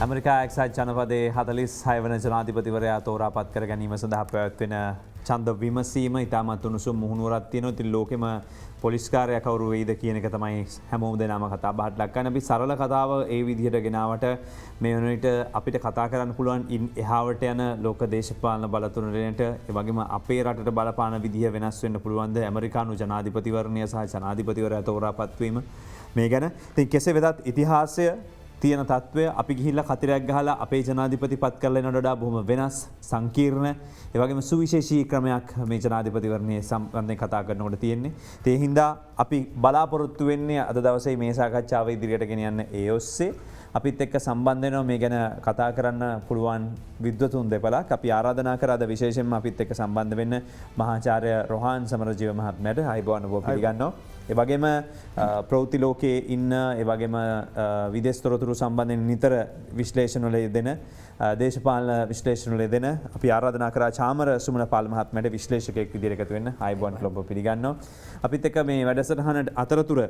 America එක්සත් ජනපදයේ 46 වන ජනාධිපතිවරයා තෝරා පත් කර ගැනීම සඳහා පැවැත්වෙන ඡන්ද විමසීම ඉතාමත් උණුසුම් මුහුණුවරක් තියෙනවා. ඉතින් ලෝකෙම පොලිස් කාර්යයක් කවුරු වෙයිද කියන එක තමයි හැමෝම දෙනාම කතා බහට ලක් කරන. අපි සරල කතාව ඒ විදිහට ගෙනාවට මේ වෙන විට අපිට කතා කරන්න පුළුවන් එහාවට යන ලෝක දේශපාලන බලතුරලට ඒ වගේම අපේ රටට බලපාන විදිහ වෙනස් වෙන්න පුළුවන්ද ඇමරිකානු ජනාධිපතිවරණය සහ ජනාධිපතිවරයා තෝරා පත්වීම මේ ගැන. ඉතින් කෙසේ වෙතත් ඉතිහාසය තියෙන තත්ත්වය අපි ගිහිල්ලා කතරයක් ගහලා අපේ ජනාධිපති පත් කරලා යනට වඩා බොහොම වෙනස් සංකීර්ණ ඒ වගේම සුවිශේෂී ක්‍රමයක් මේ ජනාධිපතිවරණයේ සම්බන්ධයෙන් කතා කරනකොට තියෙන්නේ. ඒ හින්දා අපි බලාපොරොත්තු වෙන්නේ අද දවසේ මේ සාකච්ඡාව ඉදිරියට ගෙනියන්න ඒ ඔස්සේ අපිත් එක්ක සම්බන්ධ වෙනවා මේ ගැන කතා කරන්න පුළුවන් විද්වතුන් දෙපළක්. අපි ආරාධනා කරා අද විශේෂයෙන්ම අපිත් එක්ක සම්බන්ධ වෙන්න මහාචාර්ය රොහාන් සමරජීව මහත්මයාට අයිබෝවන් ඔබ පිළිගන්නවා. ඒ වගේම ප්‍රවෘත්ති ලෝකයේ ඉන්න ඒ වගේම විදේශ තොරතුරු සම්බන්ධයෙන් නිතර විශ්ලේෂණ වල යෙදෙන දේශපාලන විශ්ලේෂණ වල යෙදෙන අපි ආරාධනා කරා චාමර සුමනපාල මහත්මයාට විශ්ලේෂකයෙක් විදිහට එකතු වෙන්න අයිබෝවන් ක්ලබ් ඔබ පිළිගන්නවා. අපිත් එක්ක මේ වැඩසටහන අතරතුර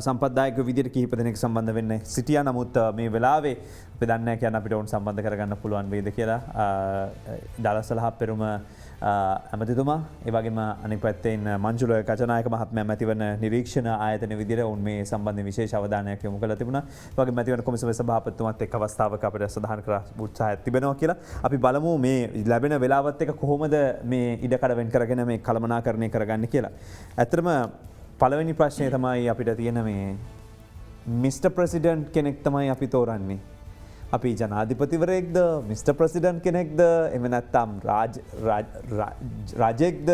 සම්පත්දායක විදිහට කිහිප දෙනෙක් සම්බන්ධ වෙන්න සිටියා. නමුත් මේ වෙලාවේ අපි දන්නේ නැහැ කියන අපිට ඕන සම්බන්ධ කරගන්න පුළුවන් වේද කියලා. දාලසලහ පෙරුම ඇමතිතුමා ඒ වගේම අනිත් පැත්තෙන් මංජුල කචනායක මහත්මයා මැතිවරණ නිරීක්ෂණ ආයතන විදිහට ඔවුන් මේ සම්බන්ධයෙන් විශේෂ අවධානයක් යොමු කළා තිබුණා. ඒ වගේම මැතිවරණ කොමිසමේ සභාපතිතුමාත් එක් අවස්ථාවක අපිට සඳහන් කර උත්සාහයක් තිබෙනවා කියලා. අපි බලමු මේ ලැබෙන වෙලාවත් එක කොහොමද මේ ඉඩකඩ වෙන් කරගෙන මේ කළමනාකරණය කරගන්නේ කියලා. ඇත්තටම පළවෙනි ප්‍රශ්නය තමයි අපිට තියෙන මේ මිස්ටර් ප්‍රෙසිඩන්ට් කෙනෙක් තමයි අපි තෝරන්නේ. අපි ජනාධිපතිවරයෙක්ද මිස්ටර් ප්‍රෙසිඩන්ට් කෙනෙක්ද එහෙම නැත්නම් රාජෙක්ද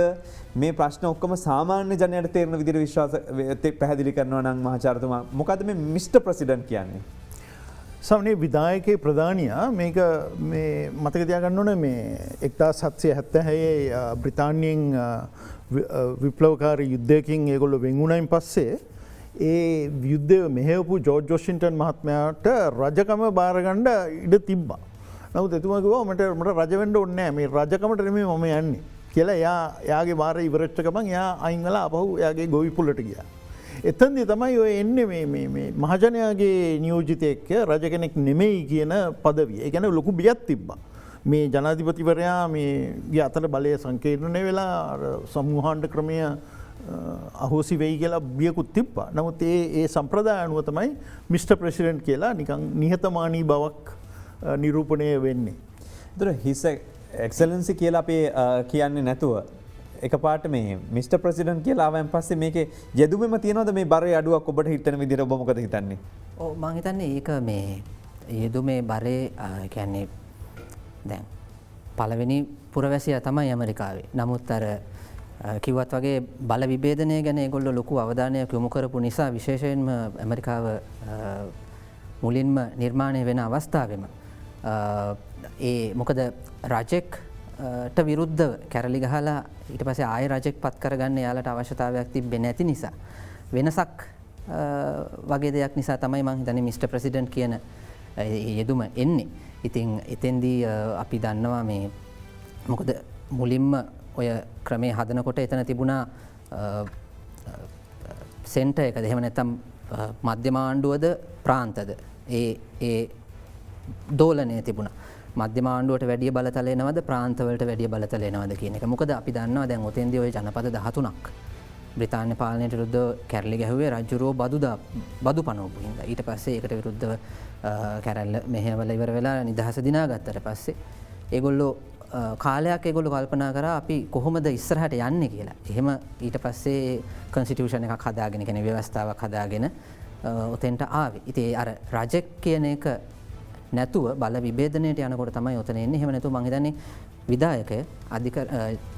මේ ප්‍රශ්න ඔක්කොම සාමාන්‍ය ජනයාට තේරෙන විදිහට විශ්වාස පැහැදිලි කරනවා නම් මහාචාර්යතුමා මොකද්ද මේ මිස්ටර් ප්‍රෙසිඩන්ට් කියන්නේ? සමනේ විධායකයේ ප්‍රධානියා මේක මේ මතක තියාගන්න ඕනේ මේ 1776 බ්‍රිතාන්‍යයෙන් විප්ලවකාරී යුද්ධයකින් ඒගොල්ලෝ වෙන් වුණයින් පස්සේ ඒ යුද්ධය මෙහෙවපු ජෝර්ජ් වොෂින්ටන් මහත්මයාට රජකම බාරගන්න ඉඩ තිබ්බා. නමුත් එතුමා කිව්වා මට රජ වෙන්න ඕනේ නැහැ මේ රජකමට නෙමෙයි මම යන්නේ කියලා එයාගේ බාරය ඉවරච්ච ගමන් එයා අයින් වෙලා ආපහු එයාගේ ගොවිපුලට ගියා. එතෙන්දී තමයි ඔය එන්නේ මේ මහජනයාගේ නියෝජිතයෙක් රජ කෙනෙක් නෙමෙයි කියන පදවිය. ඒ කියන්නේ ලොකු බියක් තිබ්බා. මේ ජනාධිපතිවරයා මේ අතර බලය සංකීර්ණය වෙලා සමූහාණ්ඩ ක්‍රමය අහෝසි වෙයි කියලා බියකුත් තිබ්බා. නමුත් ඒ සම්ප්‍රදාය අනුව තමයි මිස්ටර් ප්‍රෙසිඩන්ට් කියලා නිකන් නිහතමානී බවක් නිරූපණය වෙන්නේ. ඒතර හිස් එක්සලන්සි කියලා අපි කියන්නේ නැතුව එකපාරට මේ මිස්ටර් ප්‍රෙසිඩන්ට් කියලා ආවන් පස්සේ මේකේ යෙදුමෙම තියනවද මේ බරේ අඩුවක් ඔබට හිතෙන විදිහට ඔබ මොකද හිතන්නේ? ඔව් මම හිතන්නේ ඒක මේ යෙදුමේ බරේ කියන්නේ දැන් පළවෙනි පුරවැසියා තමයි ඇමරිකාවේ. නමුත් අර කිව්වත් වගේ බල විභේදනය ගැන ඒගොල්ලෝ ලොකු අවධානයක් යොමු කරපු නිසා විශේෂයෙන්ම ඇමරිකාව මුලින්ම නිර්මාණය වෙන අවස්ථාවෙම ඒ මොකද රජෙක්ට විරුද්ධව කැරලි ගහලා ඊට පස්සේ ආයෙ රජෙක් පත් කරගන්න යාලට අවශ්‍යතාවයක් තිබෙන්නේ නැති නිසා වෙනසක් වගේ දෙයක් නිසා තමයි මම හිතන්නේ මිස්ටර් ප්‍රෙසිඩන්ට් කියන යෙදුම එන්නේ. ඉතින් එතෙන්දී අපි දන්නවා මේ මොකද මුලින්ම ඔය ක්‍රමේ හදනකොට එතන තිබුණා සෙන්ටර් එකද එහෙම නැත්නම් මධ්‍යම ආණ්ඩුවද ප්‍රාන්තද ඒ දෝලනය තිබුණා. මධ්‍යම ආණ්ඩුවට වැඩිය බලතල එනවද ප්‍රාන්තවලට වැඩිය බලතල එනවද කියන එක. මොකද අපි දන්නවා දැන් ඔතෙන්දී ඔය ජනපද 13ක් බ්‍රිතාන්‍ය පාලනයට විරුද්ධව කැරලි ගැහුවේ රජුරෝ බදු පනවපු හින්දා. ඊට පස්සේ ඒකට විරුද්ධව කැරල්ල මෙහෙවල ඉවර වෙලා නිදහස දිනාගත්තට පස්සේ ඒගොල්ලෝ කාලයක් ඒගොල්ලෝ කල්පනා කරා අපි කොහොමද ඉස්සරහට යන්නේ කියලා. එහෙම ඊට පස්සේ කන්ස්ටිටියුෂන් එකක් හදාගෙන කියන්නේ ව්‍යවස්ථාවක් හදාගෙන ඔතෙන්ට ආවේ. ඉතින් අර රජෙක් කියන එක නැතුව බල විභේදනයට යනකොට තමයි ඔතන එන්නේ. එහෙම නැතුව මම හිතන්නේ විධායකය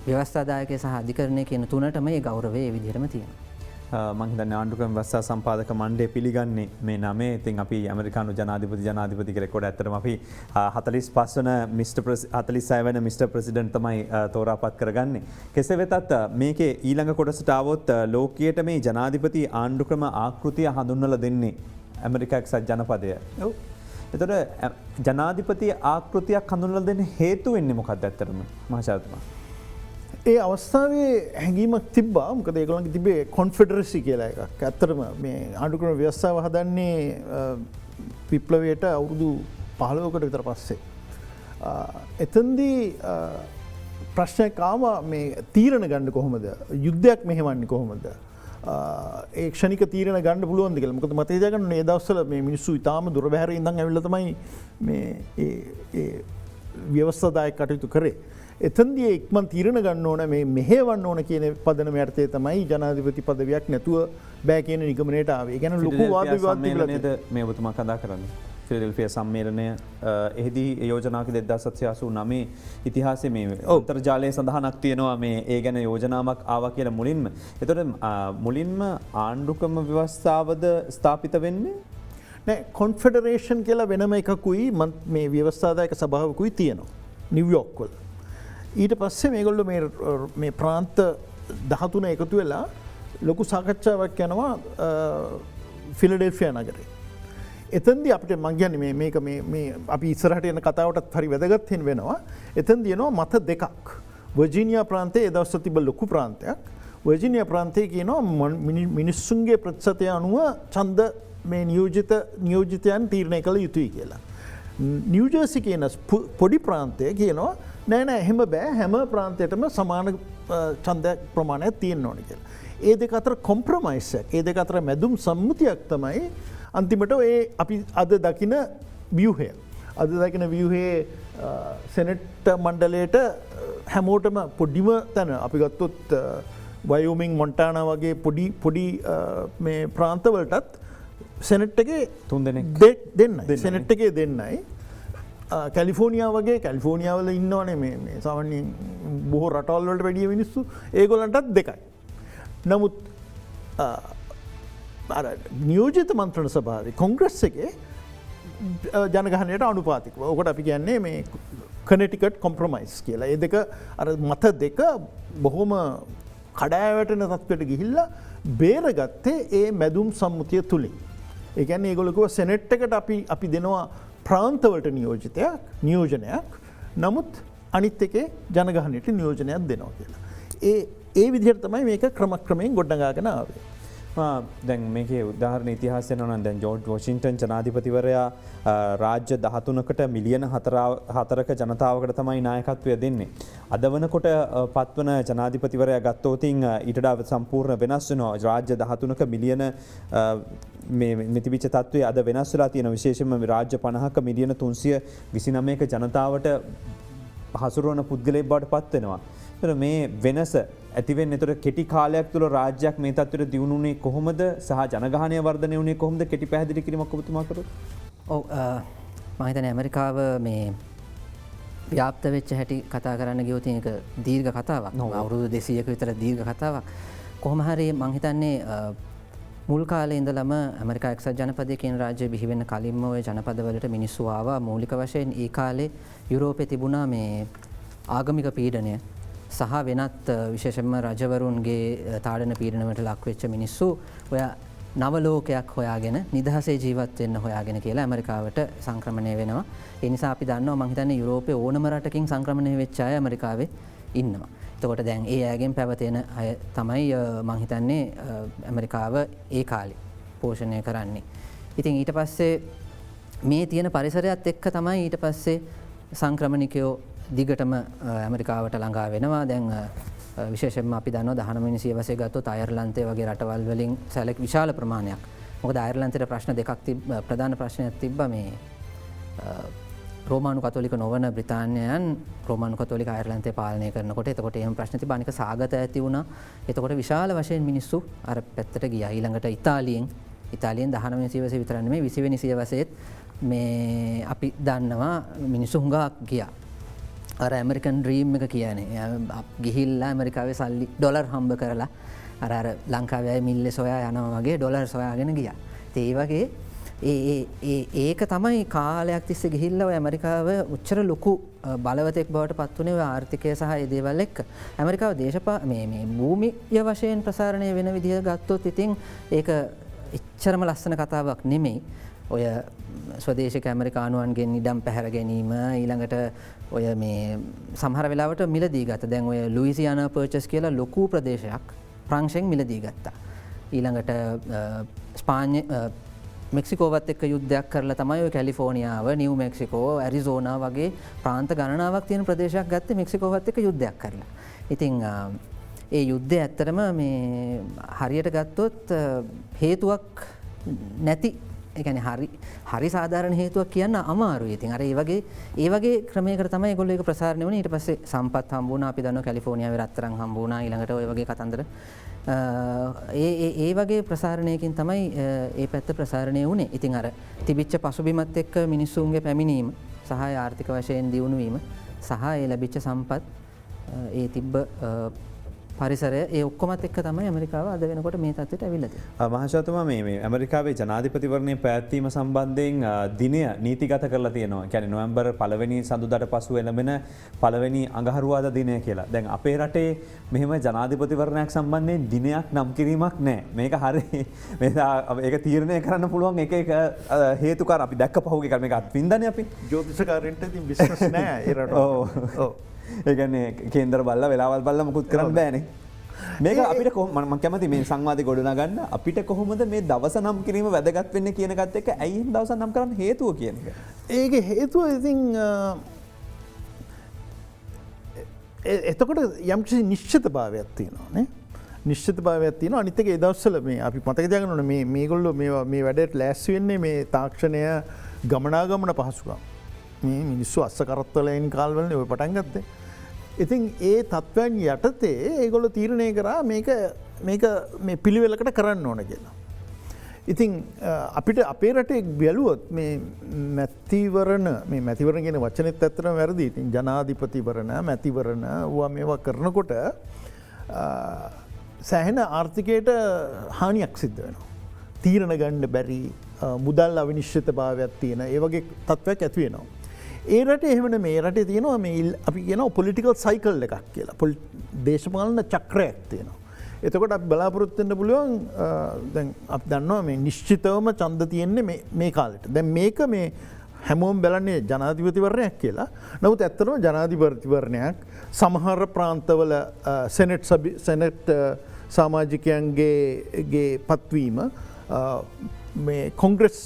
ව්‍යවස්ථාදායකය සහ අධිකරණය කියන තුනටම මේ ගෞරවය ඒ විදිහටම තියෙනවා. මම හිතන්නේ ආණ්ඩුක්‍රම ව්‍යවස්ථා සම්පාදක මණ්ඩලය පිළිගන්නේ මේ නමේ. ඉතින් අපි ඇමරිකානු ජනාධිපති කියලා කොට ඇත්තටම අපි 45 වෙන මිස්ටර් ප්‍රෙසිඩන්ට් තමයි තෝරාපත් කරගන්නේ. කෙසේ වෙතත් මේකේ ඊළඟ කොටසට આવොත් ලෝකයට මේ ජනාධිපති ආණ්ඩුක්‍රම ආකෘතිය හඳුන්වලා දෙන්නේ ඇමරිකා එක්සත් ජනපදය. ඔව්. එතකොට ජනාධිපති ආකෘතියක් හඳුන්වලා දෙන්න හේතු වෙන්නේ මොකක්ද ඇත්තටම මහාචාර්යතුමා? ඒ අවස්ථාවේ හැඟීමක් තිබ්බා. මොකද ඒගොල්ලන්ගේ තිබේ කොන්ෆෙඩරසි කියලා එකක්. ඇත්තටම මේ ආණ්ඩුක්‍රම ව්‍යවස්ථාව හදන්නේ විප්ලවයට අවුරුදු 15කට විතර පස්සේ. එතන්දී ප්‍රශ්නයක් ආවා මේ තීරණ ගන්න කොහොමද? යුද්ධයක් මෙහෙවන්නේ කොහොමද? ඒ ක්ෂණික තීරණ ගන්න පුළුවන්ද කියලා. මොකද මතක තියාගන්න මේ දවස්වල මේ මිනිස්සු ඊටාම දුර බැහැර ඉඳන් ඇවිල්ලා තමයි මේ ඒ ව්‍යවස්ථාදායක කටයුතු කරේ. එතන්දී ඉක්මන් තීරණ ගන්න ඕන මේ මෙහෙවන්න ඕන කියන පදනම යටතේ තමයි ජනාධිපති පදවියක් නැතුව බෑ කියන නිගමනයට ආවේ. ඒ කියන්නේ ලොකු වාද විවාද තිබුණා. මේ ඔබතුමා කතා කරන්නේ ෆිලඩෙල්ෆියා සම්මේලනය එහිදී යෝජනාවක 1789 ඉතිහාසයේ මේ අන්තර්ජාලයේ සඳහනක් තියෙනවා මේ ඒ ගැන යෝජනාවක් ආවා කියලා මුලින්ම. එතකොට මුලින්ම ආණ්ඩුක්‍රම ව්‍යවස්ථාවද ස්ථාපිත වෙන්නේ නෑ කොන්ෆෙඩරේෂන් කියලා වෙනම එකකුයි මේ ව්‍යවස්ථාදායක සභාවකුයි තියෙනවා නිව්යෝක් වල. ඊට පස්සේ මේගොල්ලෝ මේ ප්‍රාන්ත 13 එකතු වෙලා ලොකු සාකච්ඡාවක් යනවා ෆිලඩෙල්ෆියා නගරේ. එතන්දී අපිට මං කියන්නේ මේක මේ අපි ඉස්සරහට යන කතාවටත් හරි වැදගත් වෙනවා. එතනදී එනවා මත දෙකක්. වර්ජීනියා ප්‍රාන්තයේ ඒ දවස්වල තිබ්බ ලොකු ප්‍රාන්තයක්. වර්ජීනියා ප්‍රාන්තයේ කියනවා මිනිස්සුන්ගේ ප්‍රතිශතය අනුව ඡන්ද මේ නියෝජිතයන් තීරණය කළ යුතුයි කියලා. නිව්ජර්සි කියන පොඩි ප්‍රාන්තය කියනවා නෑ එහෙම බෑ හැම ප්‍රාන්තයටම සමාන ඡන්ද ප්‍රමාණයක් තියෙන්න ඕනේ කියලා. ඒ දෙක අතර කොම්ප්‍රොමයිස් එකක්. ඒ දෙක අතර මැදුම් සම්මුතියක් තමයි අන්තිමට ඒ අපි අද දකින ව්‍යුහය. අද දකින ව්‍යුහයේ සෙනෙට් මණ්ඩලයට හැමෝටම පොඩිම තැන අපි ගත්තොත් වයෝමිං මොන්ටාන වගේ පොඩි මේ ප්‍රාන්තවලටත් සෙනෙට් එකේ දෙන්නයි. සෙනෙට් එකේ දෙන්නයි. කැලිෆෝනියා වගේ කැලිෆෝනියාවල ඉන්නවනේ මේ සාමාන්‍යයෙන් බොහෝ රටවල් වලට වැඩිය මිනිස්සු ඒගොල්ලන්ටත් දෙකයි. නමුත් නියෝජිත මන්ත්‍රණ සභාවේ කොංග්‍රස් එකේ ජනගහනයට අනුපාතිකව. ඔකට අපි කියන්නේ මේ කනෙටිකට් කොම්ප්‍රොමයිස් කියලා. ඒ දෙක අර මත දෙක බොහොම කඩාවැටෙන තත්ත්වයට ගිහිල්ලා බේරගත්තේ ඒ මැදුම් සම්මුතිය තුලින්. ඒ කියන්නේ ඒගොල්ලෝ කිව්වා සෙනෙට් එකට අපි දෙනවා ප්‍රාන්තවලට නියෝජනයක්. නමුත් අනිත් එකේ ජනගහනයට නියෝජනයක් දෙනවා කියලා. ඒ විදිහට තමයි මේක ක්‍රමක්‍රමයෙන් ගොඩනගාගෙන ආවේ. දැන් මේකේ උදාහරණ ඉතිහාසය නම් දැන් ජෝර්ජ් වොෂින්ටන් ජනාධිපතිවරයා රාජ්‍ය 13කට මිලියන 4ක ජනතාවකට තමයි නායකත්වය දෙන්නේ. අද වනකොට පත්වන ජනාධිපතිවරයා ගත්තොත් ඊට වඩා සම්පූර්ණ වෙනස් වෙනවා. රාජ්‍ය 13ක මිලියන මේ තිබිච්ච තත්ත්වය අද වෙනස් වෙලා තියෙනවා. විශේෂයෙන්ම රාජ්‍ය 50ක මිලියන 329ක ජනතාවට හසුරුවන පුද්ගලයෙක් බවට පත් වෙනවා. මේ වෙනස ඇතිවෙන් එතොට කෙටි කාලයක් තුළ රාජ්‍යයක් මේ තත්වයට දියුණුනේ කොහොමද සහ ජනගහනය වර්ධනය වුණේ කොහොමද කෙටි පැහැදිලි කිරීමක් ඔබතුමා කරොත්? ඔව් මම හිතන්නේ ඇමරිකාව මේ ව්‍යාප්ත වෙච්ච හැටි කතා කරන්න ගියොත් ඒක දීර්ඝ කතාවක්. අවුරුදු 200ක විතර දීර්ඝ කතාවක්. කොහොම හරි මම හිතන්නේ මුල් කාලේ ඉඳලම ඇමරිකා එක්සත් ජනපදයේ කියන රාජ්‍ය බිහි වෙන්න කලින්ම ওই ජනපදවලට මිනිස්සු ආවා. මූලික වශයෙන් ඒ කාලේ යුරෝපේ තිබුණා මේ ආගමික පීඩනය සහ වෙනත් විශේෂයෙන්ම රජවරුන්ගේ තාඩන පීඩනවලට ලක් වෙච්ච මිනිස්සු ඔය නව ලෝකයක් හොයාගෙන නිදහසේ ජීවත් වෙන්න හොයාගෙන කියලා ඇමරිකාවට සංක්‍රමණය වෙනවා. ඒ නිසා අපි දන්නවා මම හිතන්නේ යුරෝපයේ ඕනම රටකින් සංක්‍රමණය වෙච්ච අය ඇමරිකාවේ ඉන්නවා. එතකොට දැන් ඒ අයගෙන් පැවතෙන අය තමයි මම හිතන්නේ ඇමරිකාව ඒ කාලේ පෝෂණය කරන්නේ. ඉතින් ඊට පස්සේ මේ තියෙන පරිසරයත් එක්ක තමයි ඊට පස්සේ සංක්‍රමණිකයෝ දිගටම ඇමරිකාවට ළඟා වෙනවා. දැන් විශේෂයෙන්ම අපි දන්නවා 19 වෙනි සියවසේ ගත්තොත් අයර්ලන්තය වගේ රටවල් වලින් විශාල ප්‍රමාණයක්. මොකද අයර්ලන්තයේ ප්‍රශ්න දෙකක් ප්‍රධාන ප්‍රශ්නයක් තිබ්බා මේ රෝමානු කතෝලික නොවන බ්‍රිතාන්‍යයන් රෝමානු කතෝලික අයර්ලන්තය පාලනය කරනකොට එතකොට එහෙම ප්‍රශ්න තිබ්බා. අනික සාගත ඇති වුණා. එතකොට විශාල වශයෙන් මිනිස්සු අර පැත්තට ගියා. ඊළඟට ඉතාලියෙන් 19 වෙනි සියවසේ විතර නෙමෙයි 20 වෙනි සියවසේත් මේ අපි දන්නවා මිනිස්සු හුඟක් ගියා. අර ඇමරිකන් ඩ්‍රීම් එක කියන්නේ ගිහිල්ලා ඇමරිකාවේ සල්ලි ඩොලර් හම්බ කරලා අර ලංකාවේ අය මිල්ලේ සොයා යනවා වගේ ඩොලර් සොයාගෙන ගියා. ඒ වගේ ඒක තමයි කාලයක් තිස්සේ ගිහිල්ලා ඔය ඇමරිකාව උච්චර ලොකු බලවතෙක් බවට පත් වුණේ ඔය ආර්ථිකය සහ ඒ දේවල් එක්ක. ඇමරිකාව මේ භූමිය වශයෙන් ප්‍රසාරණය වෙන විදිහ ගත්තොත් ඉතින් ඒක එච්චරම ලස්සන කතාවක් නෙමෙයි. ඔය ස්වදේශික ඇමරිකානුවන්ගෙන් ඉඩම් පැහැර ගැනීම ඊළඟට ඔය මේ සමහර වෙලාවට මිලදී ගත්තා. දැන් ඔය ලුයිසියානා පර්චස් කියලා ලොකු ප්‍රදේශයක් ප්‍රංශයෙන් මිලදී ගත්තා. ඊළඟට මෙක්සිකෝවත් එක්ක යුද්ධයක් කරලා තමයි ඔය කැලිෆෝනියාව, නිව් මෙක්සිකෝ, ඇරිසෝනා වගේ ප්‍රාන්ත ගණනාවක් තියෙන ප්‍රදේශයක් ගත්තේ මෙක්සිකෝවත් එක්ක යුද්ධයක් කරලා. ඉතින් ඒ යුද්ධය ඇත්තටම මේ හරියට ගත්තොත් හේතුවක් නැති, ඒ කියන්නේ හරි සාධාරණ හේතුවක් කියන්න අමාරුයි. ඉතින් අර ඒ වගේ ක්‍රමයකට තමයි ඒගොල්ලෝ ඒක ප්‍රසාරණය වුණේ. ඊට පස්සේ සම්පත් හම්බ වුණා, අපි දන්නවා කැලිෆෝනියාවේ රත්තරන් හම්බ වුණා, ඊළඟට ඔය වගේ කතන්දර. ඒ වගේ ප්‍රසාරණයකින් තමයි ඒ පැත්ත ප්‍රසාරණය වුණේ. ඉතින් අර තිබිච්ච පසුබිමත් එක්ක මිනිස්සුන්ගේ පැමිණීම සහ ආර්ථික වශයෙන් දියුණු වීම සහ ඒ ලැබිච්ච සම්පත්, ඒ තිබ්බ පරිසරය, ඒ ඔක්කොමත් එක්ක තමයි ඇමරිකාව අද වෙනකොට මේ තත්ත්වයට ඇවිල්ලා තියෙන්නේ. මහාචාර්යතුමා මේ ඇමරිකාවේ ජනාධිපතිවරණය පැවැත්වීම සම්බන්ධයෙන් දිනය නීතිගත කරලා තියෙනවා. කියන්නේ නොවැම්බර් 1 වෙනි සඳුදාට පසු එළඹෙන පළවෙනි අඟහරුවාදා දිනය කියලා. දැන් අපේ රටේ මෙහෙම ජනාධිපතිවරණයක් සම්බන්ධයෙන් දිනයක් නම් කිරීමක් නැහැ. මේක හරි මේක තීරණය කරන්න පුළුවන් එක හේතුකාර අපි දැක්ක පහුගිය කාලේ මේක අත්විඳන්නේ අපි. ජ්‍යොතිෂකාරයන්ට ඉතින් බිස්නස් නෑ ඒ රට. ඔව්. ඒ කියන්නේ කේන්දර බල්ලා වෙලාවල් බල්ලා මොකුත් කරන්න බෑනේ. මේක අපිට මම කැමති මේ සංවාදේ ගොඩනගන්න අපිට කොහොමද මේ දවස නම් කිරීම වැදගත් වෙන්නේ කියන එකත් එක්ක ඇයි මේ දවස නම් කරන්න හේතුව කියන එක. ඒකේ හේතුව ඉතින් එතකොට යම්කිසි නිශ්චිතභාවයක් තියෙනවා නේ. නිශ්චිතභාවයක් තියෙනවා. අනිත් එක ඒ දවස්වල මේ අපි මතක තියාගන්න ඕනේ මේගොල්ලෝ මේ වැඩේට ලෑස්ති වෙන්නේ මේ තාක්ෂණය ගමනාගමන පහසුකම්. මේ මිනිස්සු අස්ස කරත්තවලින් කාල්වලනේ ඔය පටන් ගත්තේ. ඉතින් ඒ තත්ත්වයන් යටතේ ඒගොල්ලෝ තීරණය කරා මේක මේ පිළිවෙලකට කරන්න ඕන කියලා. ඉතින් අපිට අපේ රටේ බැලුවොත් මේ මැතිවරණ කියන වචනේත් ඇත්තටම වැරදි. ඉතින් ජනාධිපතිවරණ, මැතිවරණ මේවා කරනකොට සෑහෙන ආර්ථිකයට හානියක් සිද්ධ වෙනවා. තීරණ ගන්න බැරි, මුදල් අවිනිශ්චිතභාවයක් තියෙන ඒ වගේ තත්ත්වයක් ඇති වෙනවා. ඒ රටේ එහෙම මේ රටේ තියෙනවා මේ අපි කියනවා පොලිටිකල් සයිකල් එකක් කියලා. දේශපාලන චක්‍රයක් තියෙනවා. එතකොට අපි බලාපොරොත්තු වෙන්න පුළුවන් දැන් අපි දන්නවා මේ නිශ්චිතවම ඡන්ද තියෙන්නේ මේ කාලෙට. දැන් මේක මේ හැමෝම බලන්නේ ජනාධිපතිවරණයක් කියලා. නමුත් ඇත්තටම ජනාධිපතිවරණයක් සමහර ප්‍රාන්තවල සෙනෙට් සමාජිකයන්ගේ පත්වීම, මේ කොංග්‍රස්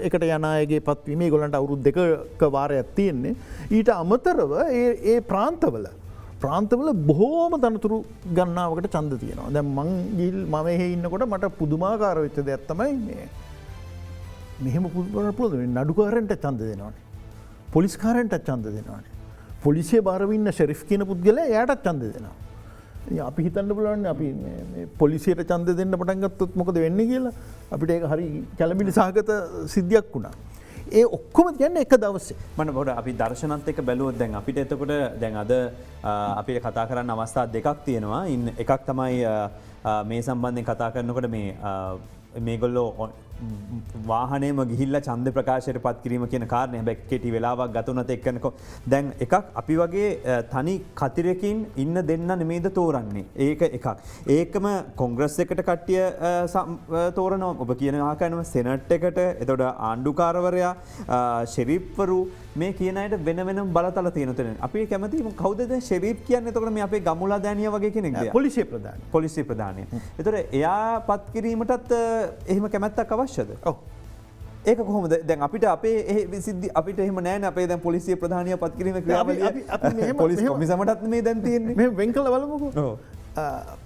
එකට යන අයගේ පත්වීම, ඒගොල්ලන්ට අවුරුදු 2ක වාරයක් තියෙන්නේ. ඊට අමතරව ඒ ප්‍රාන්තවල බොහෝම තනතුරු ගණනාවකට ඡන්ද තියෙනවා. දැන් මම එහෙ ඉන්නකොට මට පුදුමාකාර වෙච්ච දෙයක් තමයි මෙහෙම පුළුවන් නඩුකාරයන්ට ඡන්ද දෙනවනේ. පොලිස්කාරයන්ට ඡන්ද දෙනවනේ. පොලිසිය බාරව ඉන්න ෂෙරිෆ් කියන පුද්ගලයා එයාටත් ඡන්ද දෙනවා. අපි හිතන්න පුළුවන් අපි පොලිසියට ඡන්ද දෙන්න පටන් ගත්තොත් මොකද වෙන්නේ කියලා. අපිට ඒක හරි කැළඹිලි සහගත සිද්ධියක් වුණා. ඒ ඔක්කොම කියන්නේ එක දවසේ. මම පොඩ අපි දර්ශනත් එක්ක බැලුවොත් දැන් අපිට එතකොට දැන් අද අපිට කතා කරන්න අවස්ථා දෙකක් තියෙනවා. එකක් තමයි මේ සම්බන්ධයෙන් කතා කරනකොට මේගොල්ලෝ වාහනයම ගිහිල්ලා ඡන්ද ප්‍රකාශයට පත් කිරීම කියන කාරණේ. හැබැයි කෙටි වෙලාවක් ගත වුණත් එක්කනකො දැන් එකක් අපි වගේ තනි කතිරකින් ඉන්න දෙන්න නෙමෙයිද තෝරන්නේ. ඒක එකක්. ඒකම කොංග්‍රස් එකට කට්ටිය තෝරනවා. ඔබ කියන ආකාරයෙන්ම සෙනට් එකට, එතකොට ආණ්ඩුකාරවරයා, ෂෙරීෆ්වරු මේ කියන අයට වෙන වෙනම බලතල තියෙන තැන. අපි කැමති කවුද දැන් ෂෙරීෆ් කියන්නේ? එතකොට මේ අපේ ගමුලා දෑනියා වගේ කෙනෙක්ද? පොලිසිය ප්‍රධානී. පොලිසිය ප්‍රධානී. එතකොට එයා පත් කිරීමටත් එහෙම කැමැත්තක් අවශ්‍යද? ඔව්. ඒක කොහොමද? දැන් අපිට අපේ සිද්ධි අපිට එහෙම නැහැ. අපේ දැන් පොලිසිය ප්‍රධානියා පත් කිරීම ක්‍රියාවලිය අපි මෙහෙම පොලිස් කොමිසමටත් මේ දැන් තියෙන්නේ. මේ වෙන් කළ බලමුකෝ. ඔව්.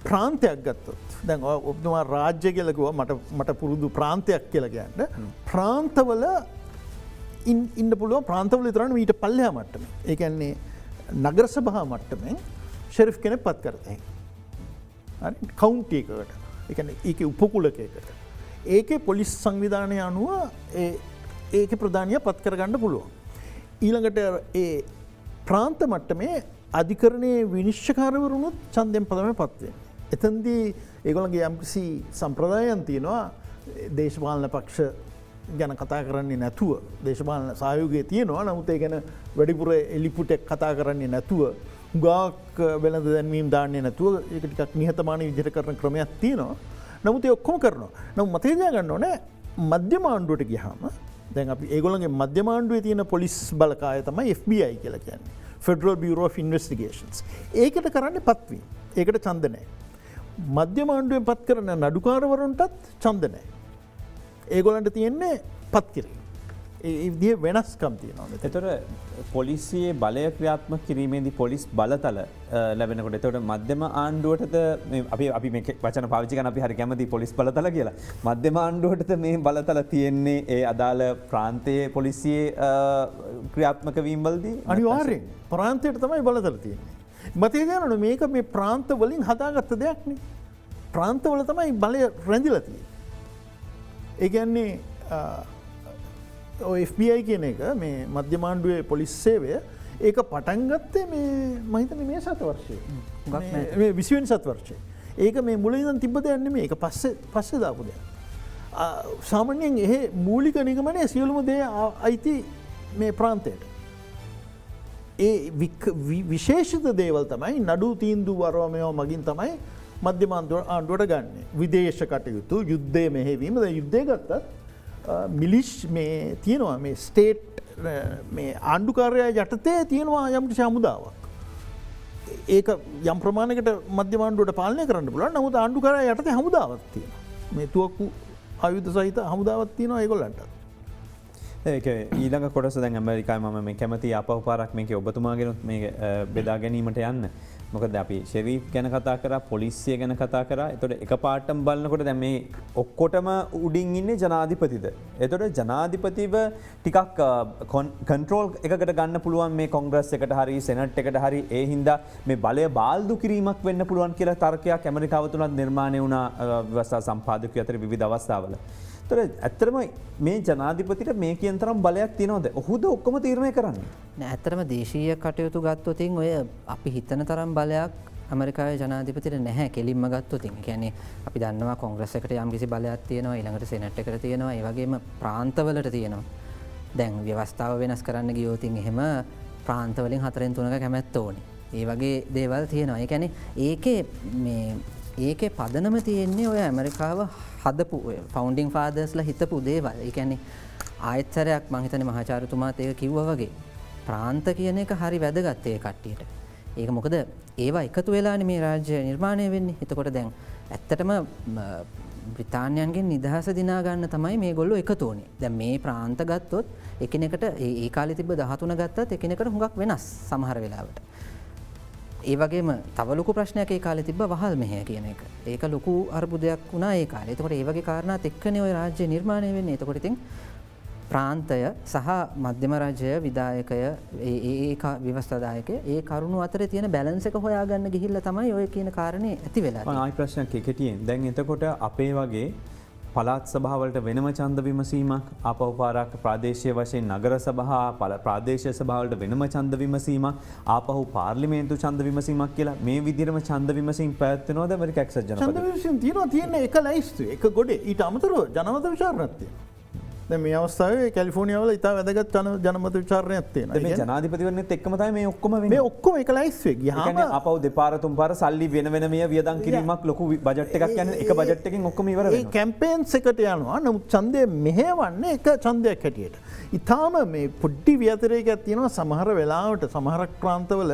ප්‍රාන්තයක් ගත්තොත් දැන් ඔබතුමා රාජ්‍ය කියලා කිව්වා මට පුරුදු ප්‍රාන්තයක් කියලා කියන්නේ. ප්‍රාන්තවල ඉන්න පුළුවන්. ප්‍රාන්තවල විතරක් නෙවෙයි ඊට පල්ලෙහා මට්ටමේ. ඒ කියන්නේ නගර සභා මට්ටමෙන් ෂෙරිෆ් කෙනෙක් පත් කරතයි. හරි කවුන්ටි එකකට. ඒ කියන්නේ ඒකේ උපකුලකයකට. ඒකේ පොලිස් සංවිධානය අනුව ඒකේ ප්‍රධානියා පත් කරගන්න පුළුවන්. ඊළඟට ඒ ප්‍රාන්ත මට්ටමේ අධිකරණයේ විනිශ්චයකාරවරුනුත් ඡන්දයෙන් පදමේ පත් වෙනවා. එතෙන්දී ඒගොල්ලන්ගේ යම්කිසි සම්ප්‍රදායන් තියෙනවා. දේශපාලන පක්ෂ ගැන කතා කරන්නේ නැතුව, දේශපාලන සහයෝගය තියෙනවා. නමුත් ඒ ගැන වැඩිපුර එලිපුටක් කතා කරන්නේ නැතුව, හුඟක් වෙළඳ දැන්වීම් දාන්නේ නැතුව ඒක ටිකක් නිහතමානී විදිහට කරන ක්‍රමයක් තියෙනවා. නමුත් ඒ ඔක්කොම කරනවා. නමුත් මතක තියාගන්න ඕනේ මධ්‍යම ආණ්ඩුවට ගියාම දැන් අපි ඒගොල්ලන්ගේ මධ්‍යම ආණ්ඩුවේ තියෙන පොලිස් බලකාය තමයි FBI කියලා කියන්නේ. Federal Bureau of Investigations. ඒකට කරන්නේ පත්වීම. ඒකට ඡන්ද නැහැ. මධ්‍යම ආණ්ඩුවෙන් පත් කරන නඩුකාරවරුන්ටත් ඡන්ද නැහැ. ඒගොලන්ට තියෙන්නේ පත් කිරීම. ඒ වෙනස්කම් තියෙනවා. එතොට පොලිසියේ බලය ක්‍රියාත්ම කිරීමේදී පොලිස් බලතල ලැබෙනකොට එතවට මධ්‍යම ආණ්ඩුවටද අපි වචන පාවිචිකන අපි හරි කැමති පොලිස් බලතල කියලා මධ්‍යම ආණ්ඩුවටද මේ බලතල තියෙන්නේ ඒ අදාළ ප්‍රාන්තයේ පොලිසියේ ක්‍රියාත්මක වීම්වලදී අනිවාර්යෙන් ප්‍රාන්තයට තමයි බලතල තියෙන්නේ. මතේදයනට මේක මේ ප්‍රාන්ත වලින් හදාගත්ත දෙයක්නේ. ප්‍රාන්තවල තමයි බලය රැඳිලතිය. ඒගැන්නේ FBI කියන එක මේ මධ්‍යමාණ්ඩුවේ පොලිස් සේවය ඒක පටන්ගත්තේ මේ මහිතන මේ සත වර්ෂය විසිවෙන් සත් වර්ෂය. ඒක මේ මුලින් තිබ්බ දෙයන්න මේ එක පස්සේ දාපුදය. සාමන්‍යයෙන් එහ මූලික නිගමනය සියලුම දේ අයිති මේ ප්‍රාන්තයට. ඒ විශේෂිත දේවල් තමයි නඩු තීන්දු වරවමයෝ මගින් තමයි මධ්‍යමාන්දුව ආණ්ඩුවට ගන්න. විදේශ කටයුතු යුද්ධය මෙහෙවීම යුද්ධය ගත්තත් මිලිෂ් මේ තියෙනවා මේ ස්ටේට් මේ ආණ්ඩුකාරය යටතේ තියෙනවා යම්කිසි හමුදාවක්. ඒක යම් ප්‍රමාණකට මධ්‍යමාණ්ඩුවට පාලනය කරන්න පුළුවන්. නමුත් ආණ්ඩුකාරය යටතේ හමුදාවක් තියෙනවා. මේ තුවක්කු ආයුධ සහිත හමුදාවක් තියෙනවා ඒගොල්ලන්ට. ඒක ඊළඟ කොටස දැන් ඇමරිකායි මම මේ කැමති අපහුපාරක් මේක ඔබතුමාගෙනුත් මේ බෙදා ගැනීමට යන්න. මොකද අපි ශරීෆ් ගැන කතා කර පොලිසිය ගැන කතා කර එතොට එක පාටම් බලන්නකොට දැ මේ ඔක්කොටම උඩින් ඉන්නේ ජනාධිපතිද. එතොට ජනාධිපතිව ටිකක් කන්ට්‍රෝල් එකට ගන්න පුළුවන් මේ කොංග්‍රස් එකට හරි සෙනට් එකට හරි ඒ හින්දා මේ බලය බාල්දු කිරීමක් වෙන්න පුළුවන් කියලා තර්කයක් ඇමරිකාව තුළත් නිර්මාණය වුණ ව්‍යවස්ථා සම්පාදක අතර විධ අවස්ථාවල. තොර ඇත්තරම මේ ජනාධිපතිට මේ කියන්තරම් බලයක් තියනවද ඔහුද ඔක්කොම තීරණය කරන්න. ඇත්තරම දේශීය කටයුතු ගත්තොතින් ඔය අපි හිතන තරම් බලයක් ඇමරිකාවේ ජනාධිපතිට නැහැ කෙලින්ම ගත්තොතින්. කියන්නේ අපි දන්නවා කොංග්‍රස් එකට යම්කිසි බලයක් තියෙනවා ඊළඟට සෙනට් එකට තියෙනවා ඒ වගේම ප්‍රාන්තවලට තියෙනවා. දැන් ව්‍යවස්ථාව වෙනස් කරන්න ගියොතින් එහෙම ප්‍රාන්තවලින් 4/3 කැමැත්ත ඕනේ. ඒ වගේ දේවල් තියෙනවා. ඒ කියන්නේ ඒකේ පදනම තියෙන්නේ ඔය ඇමරිකාව හදපු ෆවුන්ඩිං ෆාදර්ස්ලා හිතපු දේවල්. ඒ කියන්නේ ආයතනයක් මම හිතන්නේ මහාචාර්යතුමාත් ඒක කිව්වා වගේ ප්‍රාන්ත කියන එක හරි වැදගත් ඒ කට්ටියට. ඒක මොකද ඒවා එකතු වෙලානේ මේ රාජ්‍ය නිර්මාණය වෙන්නේ. එතකොට දැන් ඇත්තටම බ්‍රිතාන්‍යයන්ගෙන් නිදහස දිනා ගන්න තමයි මේගොල්ලෝ එකතු වුණේ. දැන් මේ ප්‍රාන්ත ගත්තොත් එකිනෙකට ඒ කාලේ තිබ්බ 13 ගත්තත් එකිනෙකට හුඟක් වෙනස් සමහර වෙලාවට. ඒ වගේම තව ලොකු ප්‍රශ්නයක් ඒ කාලේ තිබ්බ වහල් මෙහෙය කියන එක. ඒක ලොකු අර්බුදයක් වුණා ඒ කාලේ. එතකොට ඒ වගේ කාරණාත් එක්කනේ ওই රාජ්‍ය නිර්මාණය වෙන්නේ. එතකොට ඉතින් ප්‍රාන්තය සහ මධ්‍යම රජය විධායකය ඒ ව්‍යවස්ථාදායකය ඒ කරුණු අතර තියෙන බැලන්ස් එක හොයාගන්න ගිහිල්ලා තමයි ඔය කියන කාරණේ ඇති වෙලා තියෙන්නේ. ආයි ප්‍රශ්නයක් කෙටියෙන්. දැන් එතකොට අපේ වගේ පළාත් සභාවලට වෙනම ඡන්ද විමසීමක් ආපහුපාරක් ප්‍රාදේශීය වශයෙන් නගර සභා ප්‍රාදේශීය සභාවලට වෙනම ඡන්ද විමසීමක් ආපහු පාර්ලිමේන්තු ඡන්ද විමසීමක් කියලා මේ විදිහටම ඡන්ද විමසීම් පැවැත්වෙනවද ඇමරිකා එක්සත් ජනපදයේ? ඡන්ද විමසීම් තියෙන එක ලයිස්තුවේ එක ගොඩේ ඊට අමතරව ජනමත විචාරණයක් තියෙනවා. දැන් මේ අවස්ථාවේ කැලිෆෝනියාවල ඉතා වැදගත් ජනමත විචාරණයක් තියෙනවා. මේ ජනාධිපතිවරණෙත් එක්කම තමයි මේ ඔක්කොම වෙන්නේ. මේ ඔක්කොම එක ලයිස්තුවේ ගියාම ආපහු දෙපාර තුන්පාර සල්ලි වෙන මේ වියදම් කිරීමක් ලොකු බජට් එකක් යන්නේ එක බජට් එකකින් ඔක්කොම ඉවර වෙනවා. ඒ කැම්පේන්ස් එකට යනවා. නමුත් ඡන්දය මෙහෙවන්නේ එක ඡන්දයක් හැටියට. ඊටාම මේ පොඩි ව්‍යතිරේකයක් තියෙනවා සමහර වෙලාවට සමහර ප්‍රාන්තවල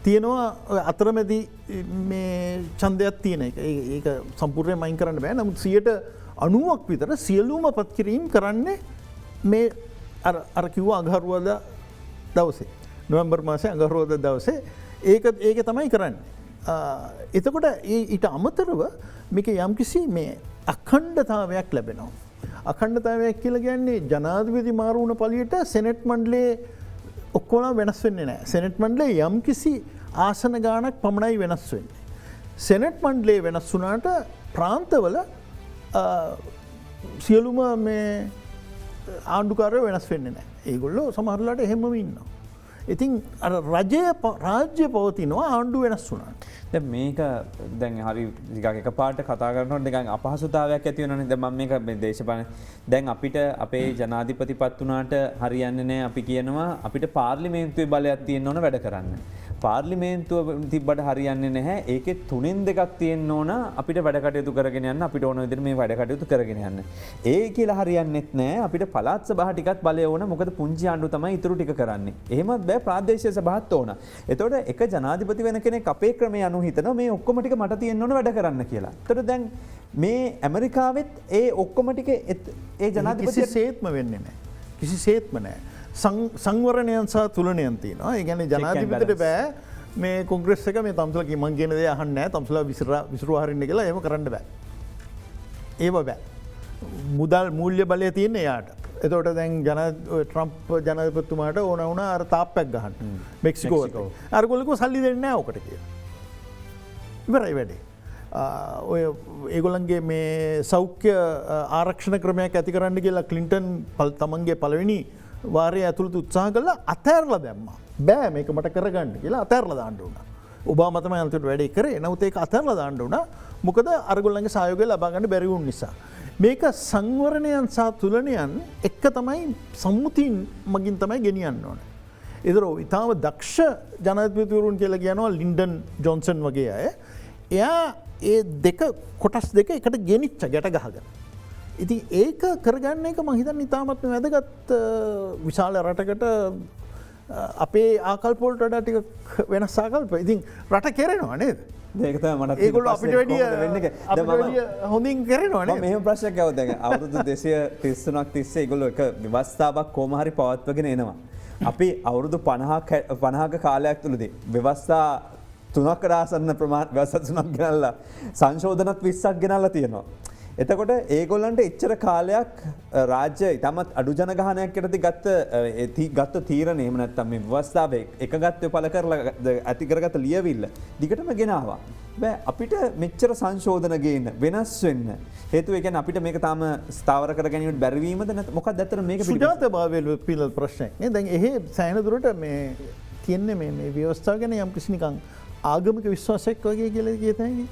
තියෙනවා අතරමැදි මේ ඡන්දයක් තියෙන එක. ඒක සම්පූර්ණයෙන් මයින් කරන්න බෑ. නමුත් 90ක් විතර සියලුම පත්කිරීම් කරන්නේ මේ අර කිව්වා අඟහරුවාදා දවසේ නොවැම්බර් මාසේ අඟහරුවාදා දවසේ ඒක තමයි කරන්නේ. එතකොට ඊට අමතරව මේක යම්කිසි මේ අඛණ්ඩතාවයක් ලැබෙනවා. අඛණ්ඩතාවයක් කියලා කියන්නේ ජනාධිපති මාරු වුණ පළියට සෙනෙට් මණ්ඩලයේ ඔක්කොම වෙනස් වෙන්නේ නැහැ. සෙනෙට් මණ්ඩලයේ යම්කිසි ආසන ගාණක් පමණයි වෙනස් වෙන්නේ. සෙනෙට් මණ්ඩලයේ වෙනස් වුණාට ප්‍රාන්තවල සියලුම මේ ආණ්ඩුකාරය වෙනස් වෙන්න නෑ. ඒගොල්ලෝ සමහරලාට එහෙමම ඉන්නවා. ඉතින් රාජ්‍ය පවතිනවා ආණ්ඩු වෙනස් වුණාට. දැන් මේක දැන් හරි ටිකක් එකපාරට කතා කරනකොට නිකන් අපහසුතාවයක් ඇති වෙනවනේ. දැන් මම මේක මේ දේශපාලන දැන් අපිට අපේ ජනාධිපතිපත් වුණාට හරියන්නේ නැහැ. අපි කියනවා අපිට පාර්ලිමේන්තුවේ බලයක් තියෙන්න ඕන වැඩ කරන්න. පාර්ලිමේන්තුව තිබ්බට හරියන්නේ නැහැ. ඒකේ 3න් 2ක් තියෙන්න ඕන අපිට වැඩ කටයුතු කරගෙන යන්න. අපිට ඕන විදිහට මේ වැඩ කටයුතු කරගෙන යන්න. ඒ කියලා හරියන්නේත් නැහැ. අපිට පළාත් සභාව ටිකක් බලය ඕන. මොකද පුංචි ආණ්ඩු තමයි ඊටු ටික කරන්නේ. එහෙමත් බෑ ප්‍රාදේශීය සභාවත් ඕන. එතකොට එක ජනාධිපති වෙන කෙනෙක් අපේ ක්‍රමයේ අනුව හිතනවා මේ ඔක්කොම ටික මට තියෙන්න ඕන වැඩ කරන්න කියලා. එතකොට දැන් මේ ඇමරිකාවෙත් ඒ ඔක්කොමටික ඒ ජනාධිපති කිසි සේත්ම වෙන්නේ නෑ. කිසි සේත්ම නෑ. සංවරණයන් සහ තුලනයන් තියෙනවා. ඒ කියන්නේ ජනාධිපතිට බෑ මේ කොංග්‍රස් එක මේ තම්සලා කිමන් කියන දේ අහන්නේ නැහැ. තම්සලා විසිරුවා හරින්න කියලා එහෙම කරන්න බෑ. ඒව බෑ. මුදල් මූල්‍ය බලය තියෙන එයාට. එතකොට දැන් ට්‍රම්ප් ජනාධිපතිතුමාට ඕන වුණා අර තාප්පයක් ගහන්න. මෙක්සිකෝවට. අරගොල්ලෝ සල්ලි දෙන්නේ නැහැ ඔකට කියලා. ඉවරයි වැඩේ. ඔය ඒගොල්ලන්ගේ මේ සෞඛ්‍ය ආරක්ෂණ ක්‍රමයක් ඇති කරන්න කියලා ක්ලින්ටන් තමන්ගේ පළවෙනි වාරය ඇතුළත උත්සාහ කළා අතෑරලා දැම්මා. බෑ මේක මට කරගන්න කියලා අතෑරලා දාන්න උනා. ඔබාමා තමයි අන්තිමට වැඩේ කරේ. නමුත් ඒක අතෑරලා දාන්න උනා. මොකද අරගොල්ලන්ගේ සහයෝගය ලබා ගන්න බැරි වුන නිසා. මේක සංවරණයන් සහ තුලනයන් එක්ක තමයි සම්මුතින් මගින් තමයි ගෙනියන්න ඕනේ. ඒතර ඉතාම දක්ෂ ජනාධිපතිවරුන් කියලා කියනවා ලින්ඩන් ජොන්සන් වගේ අය. එයා ඒ දෙක කොටස් දෙක එකට ගෙනිච්ච ගැට ගහගෙන. ඉතින් ඒක කරගන්න එක මම හිතන්නේ ඉතාමත්ම වැදගත් විශාල රටකට අපේ ආකල්පවලට වඩා ටික වෙනස් ආකල්ප. ඉතින් රට කෙරෙනවා නේද? ඒක තමයි මට ඒගොල්ලෝ අපිට වැඩිය හොඳින් කරනවා නේද? මෙහෙම ප්‍රශ්නයක් ආවොත් දැන් අවුරුදු 233ක් තිස්සේ ඒගොල්ලෝ එක ව්‍යවස්ථාවක් කොහොම හරි පවත්වගෙන එනවා. අපි අවුරුදු 50ක කාලයක් තුලදී ව්‍යවස්ථා 3කට ආසන්න ප්‍රමාණ ව්‍යවස්ථා 3ක් ගෙනල්ලා සංශෝධනත් 20ක් ගෙනල්ලා තියෙනවා. එතකොට ඒගොල්ලන්ට එච්චර කාලයක් රාජ්‍ය ඉතාමත් අඩු ජනගහනයක් යටතේ ගත්ත තීරණය එහෙම නැත්නම් මේ ව්‍යවස්ථාවේ එකගත්ව පළ කරලා ඇති කරගත්ත ලියවිල්ල දිගටම ගෙනාවා. බෑ අපිට මෙච්චර සංශෝධන ගේන්න වෙනස් වෙන්න හේතුව ඒ කියන්නේ අපිට මේක තාම ස්ථාවර කර ගැනීමට බැරි වීමද නැත්නම් මොකක්ද ඇත්තට මේක සුජාතභාවයේ පිළිල ප්‍රශ්නයක් නේ. දැන් එහෙ සෑහෙන දුරට මේ තියන්නේ මේ ව්‍යවස්ථාව ගැන යම් කිසි නිකන් ආගමික විශ්වාසයක් වගේ කියලා කියතයි.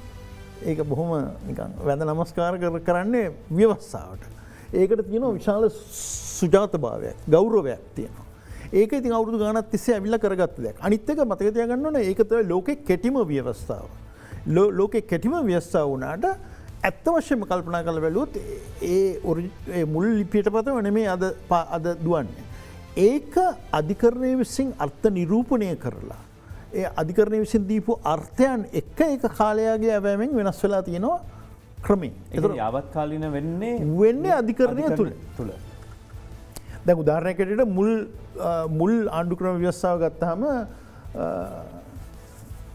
ඒක බොහොම නිකන් වැඳ නමස්කාර කරන්නේ ව්‍යවස්ථාවට. ඒකට තියෙනවා විශාල සුජාතභාවයක්, ගෞරවයක් තියෙනවා. ඒක ඉතින් අවුරුදු ගානක් තිස්සේ ඇවිල්ලා කරගත්ත දෙයක්. අනිත් එක මතක තියාගන්න ඕනේ ඒක තමයි ලෝකේ කෙටිම ව්‍යවස්ථාව. ලෝකේ කෙටිම ව්‍යවස්ථාව වුණාට ඇත්ත වශයෙන්ම කල්පනා කරලා බැලුවොත් ඒ මුල් ලිපියට පතම නෙමෙයි අද දුවන්නේ. ඒක අධිකරණය විසින් අර්ථ නිරූපණය කරලා ඒ අධිකරණය විසින් දීපු අර්ථයන් එක කාලයාගේ ඇවෑමෙන් වෙනස් වෙලා තියෙනවා ක්‍රමයෙන්. ඒතර යාවත්කාලීන වෙන්නේ අධිකරණය තුළ. දැන් උදාහරණයක් ඇටියට මුල් ආණ්ඩුක්‍රම ව්‍යවස්ථාව ගත්තාම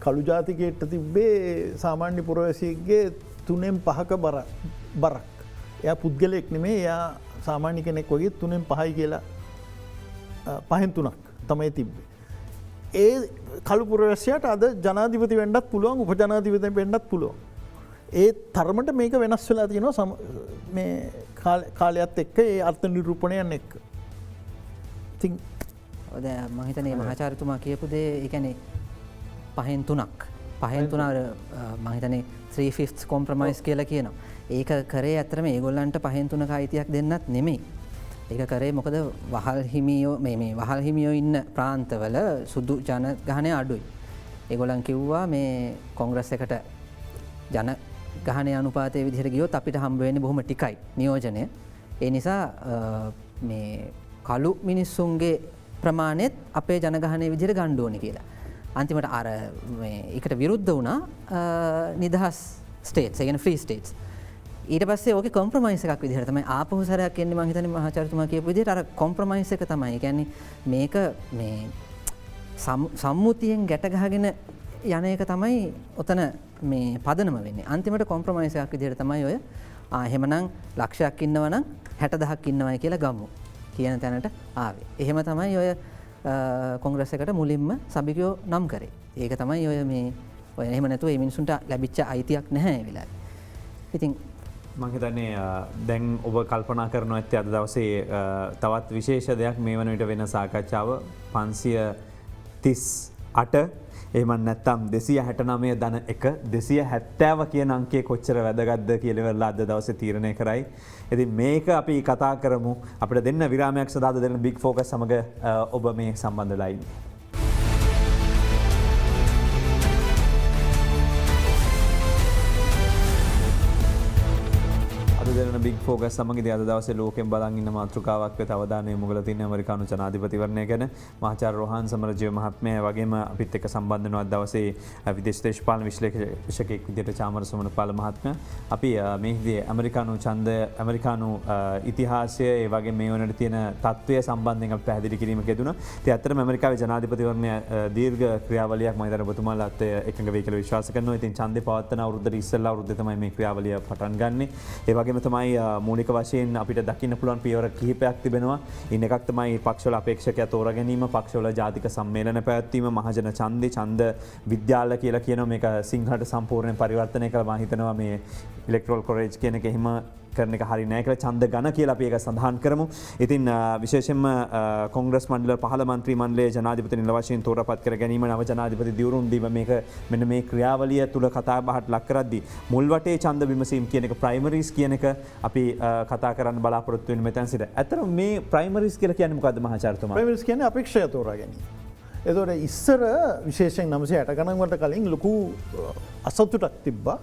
කළු ජාතිකයට තිබ්බේ සාමාන්‍ය පුරවැසියෙක්ගේ 3/5ක බරක්. එයා පුද්ගලයෙක් නෙමෙයි එයා සාමාන්‍ය කෙනෙක් වගේ 3/5යි කියලා 5/3ක් තමයි තිබ්බේ. ඒ කළුපුරවැසියට අද ජනාධිපති වෙන්නත් පුළුවන් උපජනාධිපති වෙන්නත් පුළුවන්. ඒ තරමට මේක වෙනස් වෙලා තියෙනවා මේ කාලයත් එක්ක ඒ අර්ථ නිරූපණයන් එක්ක. ඉතින් ඔය මම හිතන්නේ මහාචාර්යතුමා කියපු දේ ඒ කියන්නේ 5/3ක් 5/3 මම හිතන්නේ 3/5 කොම්ප්‍රොමයිස් කියලා කියනවා. ඒක කරේ ඇත්තටම ඒගොල්ලන්ට 5/3ක අයිතියක් දෙන්නත් නෙමෙයි. ඒක කරේ මොකද වහල් හිමියෝ ඉන්න ප්‍රාන්තවල සුදු ජනගහනය අඩුයි. ඒගොල්ලන් කිව්වා මේ කොංග්‍රස් එකට ජනගහනය අනුපාතය විදිහට ගියොත් අපිට හම්බ වෙන්නේ බොහොම ටිකයි නියෝජනය. ඒ නිසා මේ කළු මිනිස්සුන්ගේ ප්‍රමාණයත් අපේ ජනගහනය විදිහට ගන්න ඕනේ කියලා. අන්තිමට අර ඒකට විරුද්ධ වුණා නිදහස් ස්ටේට්ස්, ඒ කියන්නේ ෆ්‍රී ස්ටේට්ස්. ඊට පස්සේ ඕකේ කොම්ප්‍රොමයිස් එකක් විදිහට තමයි ආපහු සැරයක් එන්නේ මම හිතන්නේ මහාචාර්යතුමා කියපු විදිහට අර කොම්ප්‍රොමයිස් එක තමයි. ඒ කියන්නේ මේක මේ සම්මුතියෙන් ගැට ගහගෙන යන එක තමයි ඔතන මේ පදනම වෙන්නේ. අන්තිමට කොම්ප්‍රොමයිස් එකක් විදිහට තමයි ඔය එහෙමනම් ලක්ෂයක් ඉන්නවා නම් 60000ක් ඉන්නවයි කියලා ගමු කියන තැනට ආවේ. එහෙම තමයි ඔය කොංග්‍රස් එකට මුලින්ම සභිකයෝ නම් කරේ. ඒක තමයි ඔය එහෙම නැතුව මේ මිනිසුන්ට ලැබිච්ච අයිතියක් නැහැ ඒ වෙලාවේ. ඉතින් මං හිතන්නේ දැන් ඔබ කල්පනා කරනවා ඇත්තේ අද දවසේ තවත් විශේෂ දෙයක් මේ වන විට වෙන සාකච්ඡාව 538 එහෙම නැත්නම් 269 ධන 1 270 කියන අංකයේ කොච්චර වැදගත්ද කියලා ඉවරලා අද දවසේ තීරණය කරයි. ඉතින් මේක අපි කතා කරමු. අපිට දෙන්න විරාමයක් සඳහා දෙන්න බිග් ෆෝකස් සමග ඔබ මේ සම්බන්ධ වෙලා ඉන්නේ. අවසාන බිග් ෆෝකස් සමගින් අද දවසේ ලෝකෙන් බලන් ඉන්න මාතෘකාවක් වෙත අවධානය යොමු කරලා තියෙන ඇමරිකානු ජනාධිපතිවරණය ගැන මහාචාර්ය රෝහන් සමරජීව මහත්මයා වගේම අපිත් එක්ක සම්බන්ධ වෙනවා අද දවසේ විදේශ දේශපාලන විශ්ලේෂකයෙක් විදිහට චාමර සමනපාල මහත්මයා. අපි මේකදී ඇමරිකානු ඉතිහාසය ඒ වගේ මේ වනට තියෙන තත්ත්වය සම්බන්ධයෙන් අපි පැහැදිලි කිරීමක් යෙදුණා. ඉතින් ඇත්තටම ඇමරිකාවේ ජනාධිපතිවරණය දීර්ඝ ක්‍රියාවලියක් මම හිතන ඔබතුමාලාත් එකඟ වෙයි කියලා විශ්වාස කරනවා. ඉතින් ඡන්දේ පවත්වන අවුරුද්දට ඉස්සෙල්ලා අවුරුද්දේ තමයි මේ ක්‍රියාවලිය පටන් ගන්නෙ. ඒ වගේම තමයි මූලික වශයෙන් අපිට දකින්න පුළුවන් පියවර කිහිපයක් තිබෙනවා. ඉන් එකක් තමයි පක්ෂවල අපේක්ෂකයා තෝරා ගැනීම, පක්ෂවල ජාතික සම්මේලන පැවැත්වීම, මහජන ඡන්දේ, ඡන්ද විද්‍යාල කියලා කියනවා. මේක සිංහලට සම්පූර්ණයෙන් පරිවර්තනය කරලා මම හිතනවා මේ ඉලෙක්ට්‍රල් කොලෙජ් කියන එක එහෙම කරන එක හරි නෑ කියලා ඡන්ද ගණ කියලා අපි ඒක සඳහන් කරමු. ඉතින් විශේෂයෙන්ම කොංග්‍රස් මණ්ඩල 15 මන්ත්‍රී මණ්ඩලයේ ජනාධිපති නිල වශයෙන් තෝරාපත් කර ගැනීම නව ජනාධිපති දිවුරුම් දීම මේක මෙන්න මේ ක්‍රියාවලිය තුල කතා බහට ලක් කරද්දී මුල් වටේ ඡන්ද විමසීම් කියන එක ප්‍රයිමරිස් කියන එක අපි කතා කරන්න බලාපොරොත්තු වෙන මෙතන සිට. ඇත්තටම මේ ප්‍රයිමරිස් කියලා කියන්නේ මොකද්ද මහාචාර්යතුමා? ප්‍රයිමරිස් කියන්නේ අපේක්ෂය තෝරා ගැනීම. එතකොට ඉස්සර විශේෂයෙන් 960 ගණන් වලට කලින් ලොකු අසතුටක් තිබ්බා.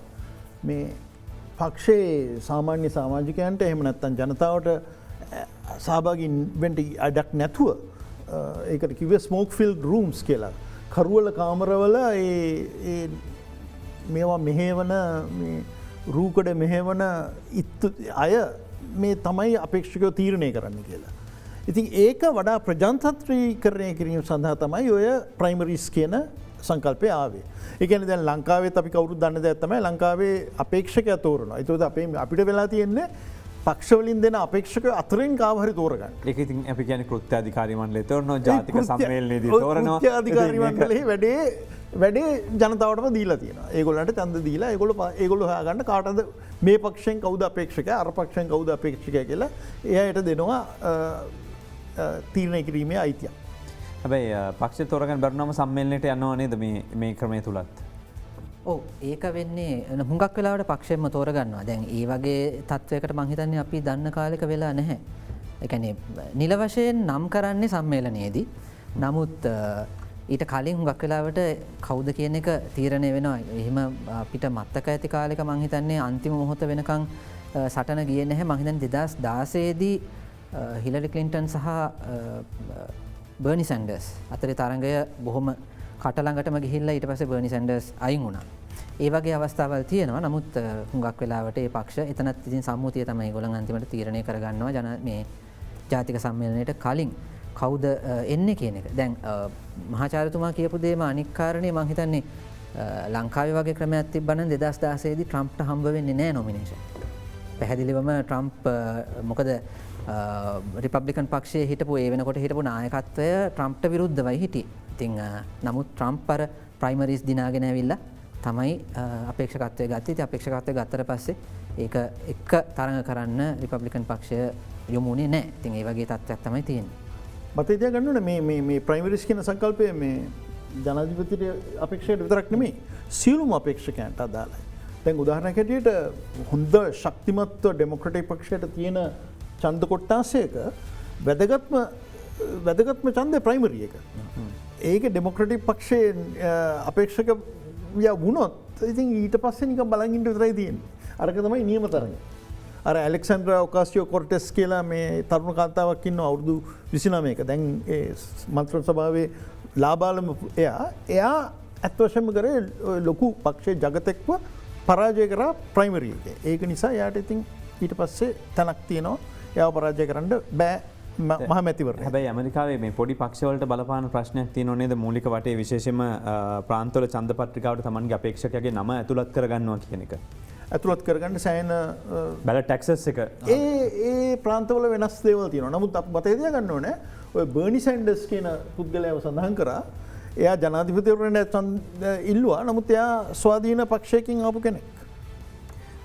මේ පක්ෂයේ සාමාන්‍ය සමාජිකයන්ට එහෙම නැත්තම් ජනතාවට සහභාගී වෙන්න අඩක් නැතුව ඒකට කිව්වේ ස්මෝක් ෆිල්ඩ් රූම්ස් කියලා. කරුවල කාමරවල ඒ මේවා මෙහෙවන මේ රූකඩ මෙහෙවන අය මේ තමයි අපේක්ෂකව තීරණය කරන්න කියලා. ඉතින් ඒක වඩා ප්‍රජාතන්ත්‍රීකරණය කිරීම සඳහා තමයි ඔය ප්‍රයිමරිස් කියන සංකල්පය ආවේ. ඒ කියන්නේ දැන් ලංකාවේත් අපි කවුරුත් දන්න දෙයක් තමයි ලංකාවේ අපේක්ෂකයා තෝරනවා. ඒකෝද අපිට වෙලා තියෙන්නේ පක්ෂ වලින් දෙන අපේක්ෂකයෝ අතරින් කාව හරි තෝරගන්න. ඒක ඉතින් අපි කියන්නේ කෘත්‍යාධිකාරී මණ්ඩලය තෝරනවා, ජාතික සම්මේලනයේදී තෝරනවා. කෘත්‍යාධිකාරී මණ්ඩලයේ වැඩේ ජනතාවටම දීලා තියෙනවා. ඒගොල්ලන්ට ඡන්ද දීලා ඒගොල්ලෝ හොයාගන්න කාටද මේ පක්ෂයෙන් කවුද අපේක්ෂකයා, අර පක්ෂයෙන් කවුද අපේක්ෂකයා කියලා එයාට දෙනවා තීරණය කිරීමේ අයිතිය. හැබැයි පක්ෂ තෝරගන්න බැරුණාම සම්මේලනයට යනවා නේද මේ ක්‍රමය තුලත්? ඔව් ඒක වෙන්නේ හුඟක් වෙලාවට පක්ෂයෙන්ම තෝරගන්නවා. දැන් ඒ වගේ තත්වයකට මං හිතන්නේ අපි දන්න කාලෙක වෙලා නැහැ. ඒ කියන්නේ නිල වශයෙන් නම් කරන්නේ සම්මේලනයේදී. නමුත් ඊට කලින් හුඟක් වෙලාවට කවුද කියන එක තීරණය වෙනවා. එහෙම අපිට මතක ඇති කාලෙක මං හිතන්නේ අන්තිම මොහොත වෙනකන් සටන ගියේ නැහැ. මං හිතන්නේ 2016 දී හිලරි ක්ලින්ටන් සහ බර්නි සැන්ඩර්ස් අතරේ තරඟය බොහොම කටළඟටම ගිහිල්ලා ඊට පස්සේ බර්නි සැන්ඩර්ස් අයින් වුණා. ඒ වගේ අවස්ථාවල් තියෙනවා. නමුත් හුඟක් වෙලාවට මේ පක්ෂ එතනත් ඉතින් සම්මුතිය තමයි ඒගොල්ලන් අන්තිමට තීරණය කරගන්නවා මේ ජාතික සම්මේලනයට කලින් කවුද එන්නේ කියන එක. දැන් මහාචාර්යතුමා කියපු දේම අනික් කාරණේ මම හිතන්නේ ලංකාවේ වගේ ක්‍රමයක් තිබ්බනම් 2016 දී ට්‍රම්ප්ට හම්බ වෙන්නේ නැහැ නොමිනේෂන්. පැහැදිලිවම ට්‍රම්ප් මොකද රිපබ්ලිකන් පක්ෂයේ හිටපු ඒ වෙනකොට හිටපු නායකත්වය ට්‍රම්ප්ට විරුද්ධවයි හිටියේ. ඉතින් නමුත් ට්‍රම්ප් අර ප්‍රයිමරිස් දිනාගෙන ඇවිල්ලා තමයි අපේක්ෂකත්වය ගත්තේ. ඉතින් අපේක්ෂකත්වය ගත්තට පස්සේ ඒක එක තරඟ කරන්න රිපබ්ලිකන් පක්ෂය යොමුනේ නැහැ. ඉතින් ඒ වගේ තත්ත්වයක් තමයි තියෙන්නේ. මතක තියාගන්න ඕනේ මේ ප්‍රයිමරිස් කියන සංකල්පය මේ ජනාධිපතිට අපේක්ෂයට විතරක් නෙමෙයි සියලුම අපේක්ෂකයන්ට අදාළයි. දැන් උදාහරණයක් හැටියට හොඳ ශක්තිමත්ව ඩෙමොක්‍රටික් පක්ෂයට තියෙන ඡන්ද කොට්ටාසයක වැදගත්ම ඡන්දේ ප්‍රයිමරි එක. ඒක ඩෙමොක්‍රටික් පක්ෂයේ අපේක්ෂක වුණොත් ඉතින් ඊට පස්සේ නිකන් බලන් ඉන්න විතරයි තියෙන්නේ. අරක තමයි නියම තරඟය. අර ඇලෙක්සැන්ඩ්‍රා ඔකාසියෝ කොර්ටෙස් කියලා මේ තරුණ කාන්තාවක් ඉන්නවා අවුරුදු 29ක. දැන් ඒ මන්ත්‍රණ සභාවේ ලාබාලම එයා ඇත්ත වශයෙන්ම කරේ ලොකු පක්ෂයේ ජගතෙක්ව පරාජය කරා ප්‍රයිමරි එකේ. ඒක නිසා එයාට ඉතින් ඊට පස්සේ තැනක් තියෙනවා. එයාව පරාජය කරන්න බෑ මහමැතිවරණය. හැබැයි ඇමරිකාවේ මේ පොඩි පක්ෂවලට බලපාන ප්‍රශ්නයක් තියෙනව නේද? මූලික වටේ විශේෂයෙන්ම ප්‍රාන්තවල ඡන්ද පත්‍රිකාවට තමන්ගේ අපේක්ෂකයාගේ නම ඇතුළත් කරගන්නවා කියන එක. ඇතුළත් කරගන්න සෑහෙන බැලට් ඇක්සස් එක ඒ ප්‍රාන්තවල වෙනස් දේවල් තියෙනවා. නමුත් අපි මතක තියාගන්න ඕනේ ඔය බර්නි සැන්ඩර්ස් කියන පුද්ගලයාව සඳහන් කරා. එයා ජනාධිපතිවරණයට ඉල්ලුවා. නමුත් එයා ස්වාධීන පක්ෂයකින් ආපු කෙනෙක්.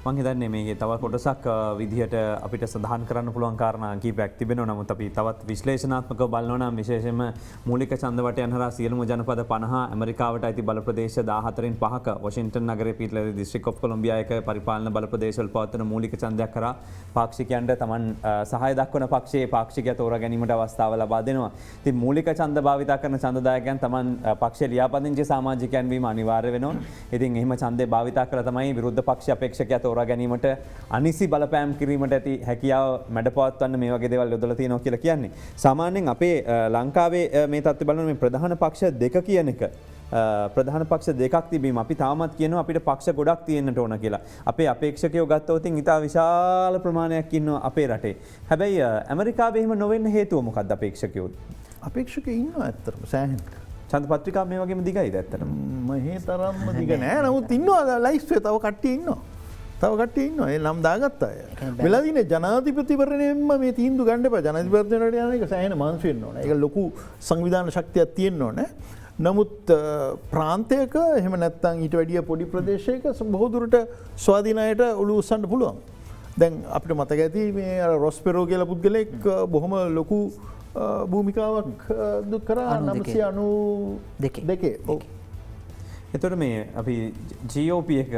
මං හිතන්නේ මේකේ තව කොටසක් විදිහට අපිට සඳහන් කරන්න පුළුවන් කාරණා කීපයක් තිබෙනවා. නමුත් අපි තවත් විශ්ලේෂණාත්මකව බලනවා නම් විශේෂයෙන්ම මූලික ඡන්ද වටයන් හරහා සියලුම ජනපද 50 ඇමරිකාවට අයිති බල ප්‍රදේශ 14න් 5ක වොෂින්ටන් නගරයේ පිහිටලා දිස්ත්‍රික් ඔෆ් කොලොම්බියා එක පරිපාලන බල ප්‍රදේශවල පවත්වන මූලික ඡන්දයක් කරා පාක්ෂිකයන්ට Taman සහාය දක්වන පක්ෂයේ පාක්ෂිකයා තෝරා ගැනීමට අවස්ථාව ලබා දෙනවා. ඉතින් මූලික ඡන්ද භාවිතා කරන ඡන්දදායකයන් Taman පක්ෂයේ ලියාපදිංචි සමාජිකයන් වීම අනිවාර්ය වෙනවා. ඉතින් එහෙම ඡන්දේ භාවිතා කළා තමයි විරුද්ධ පක්ෂ අපේක්ෂකයා තෝරා තෝරා ගැනීමට අනිසි බලපෑම් කිරීමට ඇති හැකියාව මැඩපවත්වන්න මේ වගේ දේවල් යොදලා තියෙනවා කියලා කියන්නේ. සාමාන්‍යයෙන් අපේ ලංකාවේ මේ තත්ත්වය බලන මේ ප්‍රධාන පක්ෂ දෙක කියන එක ප්‍රධාන පක්ෂ දෙකක් තිබීම අපි තාමත් කියනවා අපිට පක්ෂ ගොඩක් තියෙන්නට ඕන කියලා. අපේ අපේක්ෂකයෝ ගත්තොත් ඉතා විශාල ප්‍රමාණයක් ඉන්නවා අපේ රටේ. හැබැයි ඇමරිකාවේ එහෙම නොවෙන්න හේතුව මොකක්ද අපේක්ෂකයෝ? අපේක්ෂකයෝ ඉන්නවා ඇත්තටම සෑහෙන. ඡන්ද පත්‍රිකා මේ වගේම දිගයිද ඇත්තටම? මේ තරම්ම දිග නෑ. නමුත් ඉන්නවා ලයිස්ට්වේ තව කට්ටිය ඉන්නවා. තව කට්ටිය ඉන්නවා. ඒ නම් දාගත්ත අය. වෙලා දිනේ ජනාධිපතිවරණයෙන්ම මේ තීන්දුව ගන්න එපා. ජනාධිපතිවරණයට යන එක සෑහෙන මාංශ වෙන්න ඕනේ. ඒක ලොකු සංවිධාන ශක්තියක් තියෙන්න ඕනේ. නමුත් ප්‍රාන්තයක එහෙම නැත්තම් ඊට වැඩිය පොඩි ප්‍රදේශයක බොහෝ දුරට ස්වාධීන අයට ඔලුව උස්සන්න පුළුවන්. දැන් අපිට මතක ඇති මේ රොස්පෙරෝ කියලා පුද්ගලෙක් බොහොම ලොකු භූමිකාවක් දුක් කරා 992. එතකොට මේ අපි GOP එක